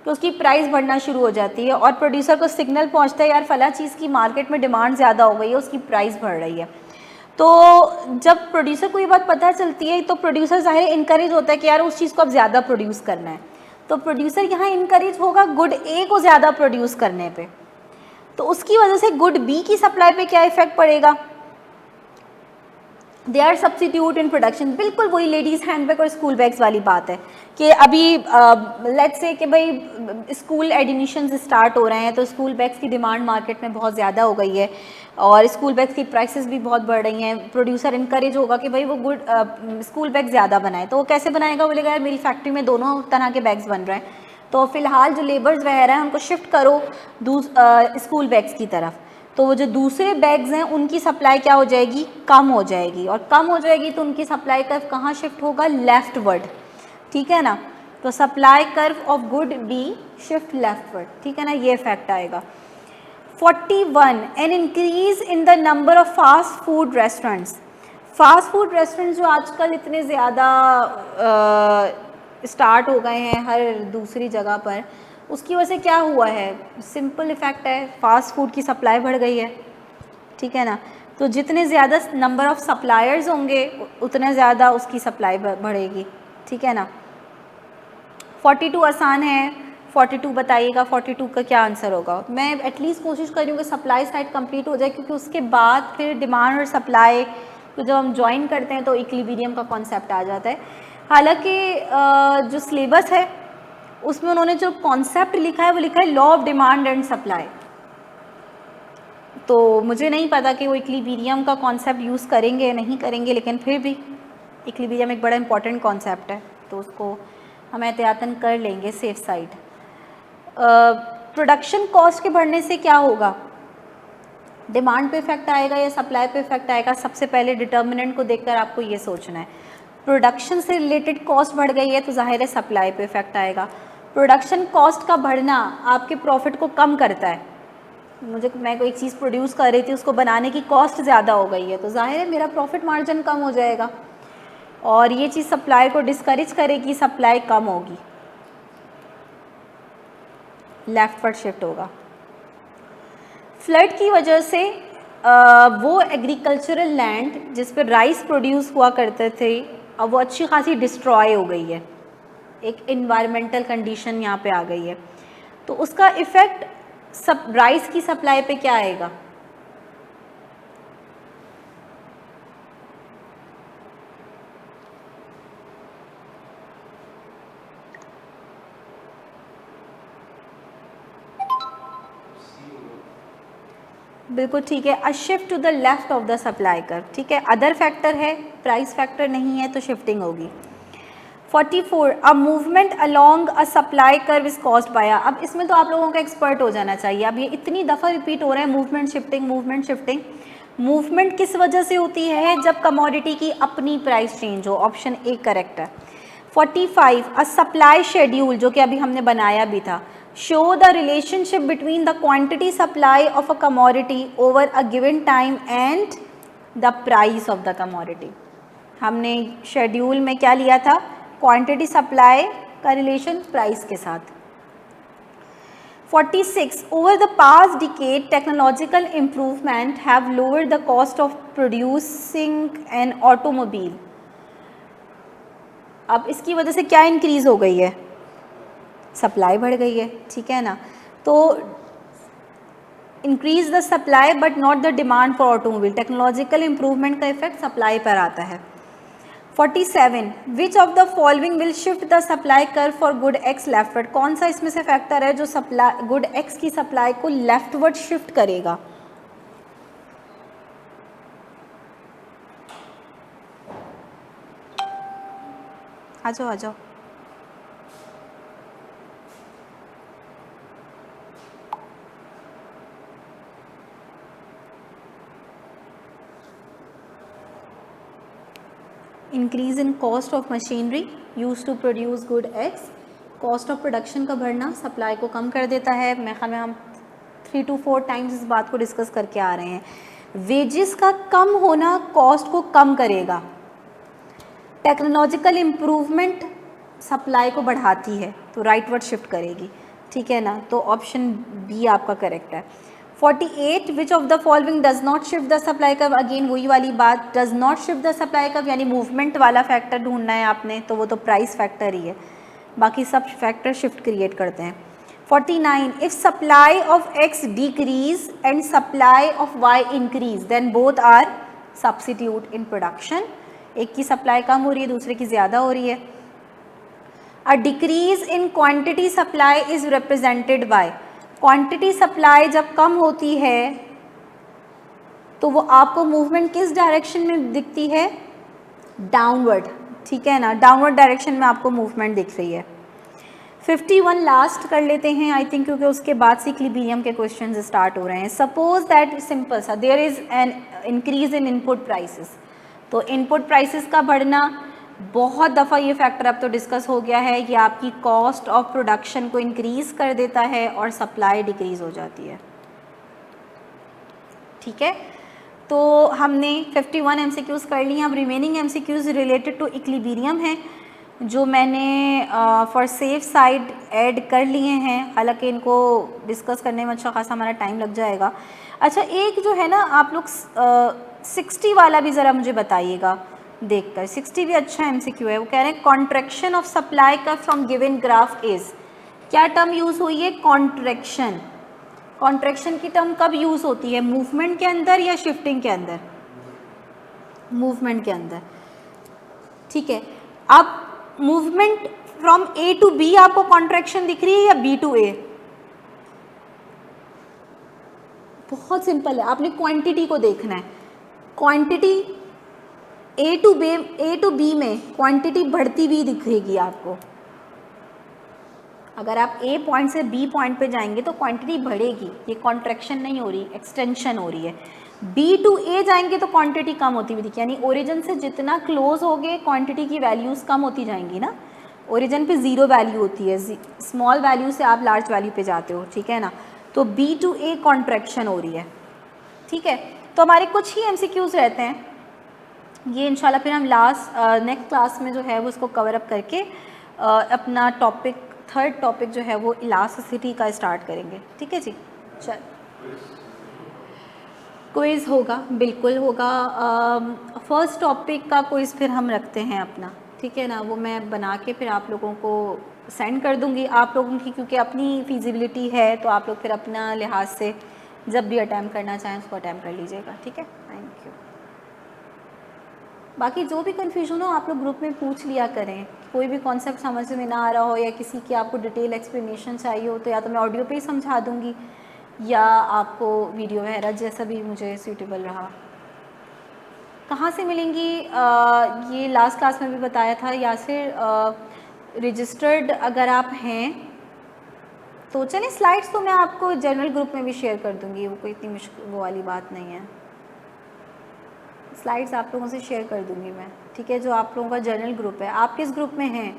तो उसकी प्राइस बढ़ना शुरू हो जाती है और प्रोड्यूसर को सिग्नल पहुंचता है यार फला चीज़ की मार्केट में डिमांड ज़्यादा हो गई है, उसकी प्राइस बढ़ रही है। तो जब प्रोड्यूसर को ये बात पता चलती है तो प्रोड्यूसर ज़ाहिर इनकरेज होता है कि यार उस चीज़ को अब ज़्यादा प्रोड्यूस करना है, तो प्रोड्यूसर यहाँ इनकरेज होगा गुड ए को ज़्यादा प्रोड्यूस करने पे, तो उसकी वजह से गुड बी की सप्लाई पे क्या इफेक्ट पड़ेगा, they are substitute in production. बिल्कुल वही लेडीज़ हैंडबैग और स्कूल बैग्स वाली बात है कि अभी लेट्स से कि भाई स्कूल एडमिशन्स स्टार्ट हो रहे हैं, तो स्कूल बैग्स की डिमांड मार्केट में बहुत ज़्यादा हो गई है और स्कूल बैग्स की प्राइसेस भी बहुत बढ़ रही हैं। प्रोड्यूसर इनकरेज होगा कि भाई वो गुड स्कूल बैग ज़्यादा बनाए, तो वो कैसे बनाएगा, बोलेगा यार मेरी फैक्ट्री में दोनों तरह के बैग्स बन रहे हैं, तो फ़िलहाल जो लेबर्स वगैरह हैं उनको शिफ्ट करो स्कूल बैग्स की तरफ, तो वो जो दूसरे बैग्स हैं उनकी सप्लाई क्या हो जाएगी, कम हो जाएगी, और कम हो जाएगी तो उनकी सप्लाई कर्व कहाँ शिफ्ट होगा, लेफ्टवर्ड, ठीक है ना। तो supply curve of good B shift leftward, ठीक है ना, ये इफेक्ट आएगा। 41 an increase in the number of fast food restaurants. Fast food restaurants जो आजकल इतने ज़्यादा स्टार्ट हो गए हैं हर दूसरी जगह पर, उसकी वजह से क्या हुआ है, सिंपल इफ़ेक्ट है, फास्ट फूड की सप्लाई बढ़ गई है, ठीक है ना। तो जितने ज़्यादा नंबर ऑफ़ सप्लायर्स होंगे उतने ज़्यादा उसकी सप्लाई बढ़ेगी, ठीक है ना। 42 आसान है, 42 बताइएगा 42 का क्या आंसर होगा। मैं एटलीस्ट कोशिश कर रही हूँ कि सप्लाई साइड कंप्लीट हो जाए, क्योंकि उसके बाद फिर डिमांड और सप्लाई को जब हम ज्वाइन करते हैं तो इक्विलिब्रियम का कॉन्सेप्ट आ जाता है। हालांकि जो सिलेबस है उसमें उन्होंने जो कॉन्सेप्ट लिखा है वो लिखा है law of demand and supply, तो मुझे नहीं पता कि वो इक्विलिब्रियम का कॉन्सेप्ट यूज़ करेंगे या नहीं करेंगे, लेकिन फिर भी इक्विलिब्रियम एक बड़ा इंपॉर्टेंट कॉन्सेप्ट है, तो उसको हम एहतियातन कर लेंगे सेफ साइड। प्रोडक्शन कॉस्ट के बढ़ने से क्या होगा, डिमांड पे इफेक्ट आएगा या सप्लाई पे इफेक्ट आएगा। सबसे पहले डिटर्मिनेंट को देखकर आपको ये सोचना है, प्रोडक्शन से रिलेटेड कॉस्ट बढ़ गई है तो जाहिर है सप्लाई पे इफेक्ट आएगा। प्रोडक्शन कॉस्ट का बढ़ना आपके प्रॉफिट को कम करता है, मैं कोई चीज़ प्रोड्यूस कर रही थी उसको बनाने की कॉस्ट ज़्यादा हो गई है तो जाहिर है मेरा प्रॉफिट मार्जिन कम हो जाएगा, और ये चीज़ सप्लाई को डिस्करेज करेगी, सप्लाई कम होगी, लेफ्टवर्ड शिफ्ट होगा। फ्लड की वजह से वो एग्रीकल्चरल लैंड जिस पर राइस प्रोड्यूस हुआ करते थे अब वो अच्छी खासी डिस्ट्रॉय हो गई है, एक इन्वायरमेंटल कंडीशन यहाँ पे आ गई है, तो उसका इफ़ेक्ट सब राइस की सप्लाई पे क्या आएगा, बिल्कुल ठीक है, a shift to the left of the supply curve, ठीक है, अदर फैक्टर है, प्राइस फैक्टर नहीं है तो शिफ्टिंग होगी। 44 a movement along a supply curve is caused by, अब इसमें तो आप लोगों का एक्सपर्ट हो जाना चाहिए, अब ये इतनी दफ़ा रिपीट हो रहा है movement shifting movement shifting. Movement किस वजह से होती है, जब कमोडिटी की अपनी प्राइस चेंज हो, ऑप्शन ए करेक्ट है। 45 अ सप्लाई शेड्यूल, जो कि अभी हमने बनाया भी था, show the relationship between the quantity supply of a commodity over a given time and the price of the commodity। हमने शेड्यूल में क्या लिया था, क्वांटिटी सप्लाई का रिलेशन प्राइस के साथ। 46 over the past decade technological improvement have lowered the cost of producing an automobile। अब इसकी वजह से क्या इंक्रीज हो गई है, सप्लाई बढ़ गई है, ठीक है ना, तो increase the supply but not the demand for automobile, technological improvement का इफेक्ट सप्लाई पर आता है। 47 which of the following will shift the supply curve for good X leftward, कौन सा इसमें से फैक्टर है जो सप्लाई गुड एक्स की सप्लाई को लेफ्टवर्ड शिफ्ट करेगा, आ जाओ आ जाओ, increase in cost of machinery use to produce good X, cost of production का बढ़ना सप्लाई को कम कर देता है। मैं ख्याल में हम 3 to 4 टाइम्स इस बात को डिस्कस करके आ रहे हैं। वेजेस का कम होना कॉस्ट को कम करेगा, टेक्नोलॉजिकल इम्प्रूवमेंट सप्लाई को बढ़ाती है तो राइटवर्ड शिफ्ट करेगी, ठीक है ना, तो ऑप्शन बी आपका करेक्ट है। 48 विच of the following does not shift the supply curve, again वही वाली बात, does not shift the supply curve यानी मूवमेंट वाला फैक्टर ढूंढना है आपने, तो वो तो प्राइस फैक्टर ही है, बाकी सब फैक्टर शिफ्ट क्रिएट करते हैं। 49, if supply of x decrease and supply of y increase then both are substitute in production. एक की सप्लाई कम हो रही है, दूसरे की ज़्यादा हो रही है। A decrease in quantity supply is represented by, quantity supply जब कम होती है तो वो आपको मूवमेंट किस डायरेक्शन में दिखती है, डाउनवर्ड, ठीक है ना, डाउनवर्ड डायरेक्शन में आपको मूवमेंट दिख रही है। 51 लास्ट कर लेते हैं आई थिंक, क्योंकि उसके बाद से इक्विलिब्रियम के क्वेश्चन स्टार्ट हो रहे हैं। सपोज दैट, सिंपल सा, there is an increase in input prices, तो इनपुट प्राइसेस का बढ़ना, बहुत दफ़ा ये फैक्टर अब तो डिस्कस हो गया है, ये आपकी कॉस्ट ऑफ प्रोडक्शन को इंक्रीज कर देता है और सप्लाई डिक्रीज हो जाती है, ठीक है। तो हमने 51 एमसीक्यूज़ कर लिए। अब remaining MCQs related to equilibrium हैं, जो मैंने फॉर सेफ साइड ऐड कर लिए हैं, हालांकि इनको डिस्कस करने में अच्छा खासा हमारा टाइम लग जाएगा। अच्छा, एक जो है ना, आप लोग 60 वाला भी ज़रा मुझे बताइएगा देखकर, 60 भी अच्छा एमसीक्यू है। वो कह रहे हैं कॉन्ट्रैक्शन ऑफ सप्लाई का फ्रॉम गिवन ग्राफ इज़, क्या टर्म यूज़ हुई है, कॉन्ट्रैक्शन। कॉन्ट्रैक्शन की टर्म कब यूज़ होती है, मूवमेंट के अंदर या शिफ्टिंग के अंदर, मूवमेंट के अंदर, ठीक है। अब movement from A to B आपको कॉन्ट्रैक्शन दिख रही है या बी टू ए, बहुत सिंपल है, आपने क्वांटिटी को देखना है। क्वांटिटी ए टू बी में क्वांटिटी बढ़ती हुई दिखेगी आपको। अगर आप ए पॉइंट से बी पॉइंट पे जाएंगे तो क्वांटिटी बढ़ेगी, ये कॉन्ट्रैक्शन नहीं हो रही, एक्सटेंशन हो रही है। बी टू ए जाएंगे तो क्वांटिटी कम होती हुई दिखेगी, यानी ओरिजिन से जितना क्लोज हो गए क्वांटिटी की वैल्यूज़ कम होती जाएंगी ना। ओरिजिन पे ज़ीरो वैल्यू होती है, स्मॉल वैल्यू से आप लार्ज वैल्यू पे जाते हो, ठीक है ना। तो बी टू ए कॉन्ट्रैक्शन हो रही है, ठीक है। तो हमारे कुछ ही एमसीक्यूज़ रहते हैं, ये इंशाल्लाह फिर हम लास्ट नेक्स्ट क्लास में जो है वो उसको कवर अप करके अपना टॉपिक, थर्ड टॉपिक जो है वो इलास्टिसिटी का स्टार्ट करेंगे, ठीक है जी। चल, क्विज़ होगा, बिल्कुल होगा। फर्स्ट टॉपिक का क्विज़ फिर हम रखते हैं अपना, ठीक है ना, वो मैं बना के फिर आप लोगों को सेंड कर दूंगी, आप लोगों की, क्योंकि अपनी फिजिबिलिटी है तो आप लोग फिर अपना लिहाज से जब भी अटैम्प्ट करना चाहें उसको अटैम्प्ट कर लीजिएगा, ठीक है। Thank you. बाकी जो भी कन्फ्यूजन हो आप लोग ग्रुप में पूछ लिया करें, कोई भी कॉन्सेप्ट समझ में ना आ रहा हो या किसी की आपको डिटेल एक्सप्लेनेशन चाहिए हो तो या तो मैं ऑडियो पे ही समझा दूंगी या आपको वीडियो वगैरह जैसा भी मुझे सूटेबल रहा। कहाँ से मिलेंगी, ये लास्ट क्लास में भी बताया था, या फिर रजिस्टर्ड अगर आप हैं तो चलिए स्लाइड्स तो मैं आपको जनरल ग्रुप में भी शेयर कर दूँगी, वो कोई इतनी मुश्किल वो वाली बात नहीं है। स्लाइड्स आप लोगों से शेयर कर दूंगी मैं, ठीक है, जो आप लोगों का जर्नल ग्रुप है। आप किस ग्रुप में हैं,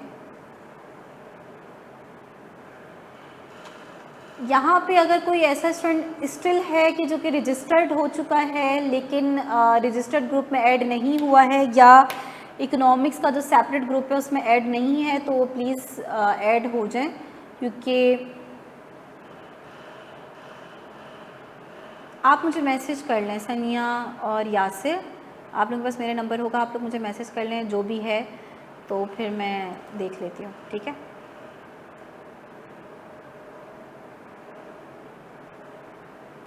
यहाँ पे अगर कोई ऐसा स्टूडेंट स्टिल है कि जो कि रजिस्टर्ड हो चुका है लेकिन रजिस्टर्ड ग्रुप में ऐड नहीं हुआ है, या इकोनॉमिक्स का जो सेपरेट ग्रुप है उसमें ऐड नहीं है, तो प्लीज़ ऐड हो जाएं, क्योंकि आप मुझे मैसेज कर लें, सनिया और यासिर, आप लोगों के पास मेरा नंबर होगा, आप लोग मुझे मैसेज कर लें जो भी है, तो फिर मैं देख लेती हूँ, ठीक है।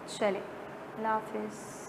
चलिए, अल्लाह हाफिज़।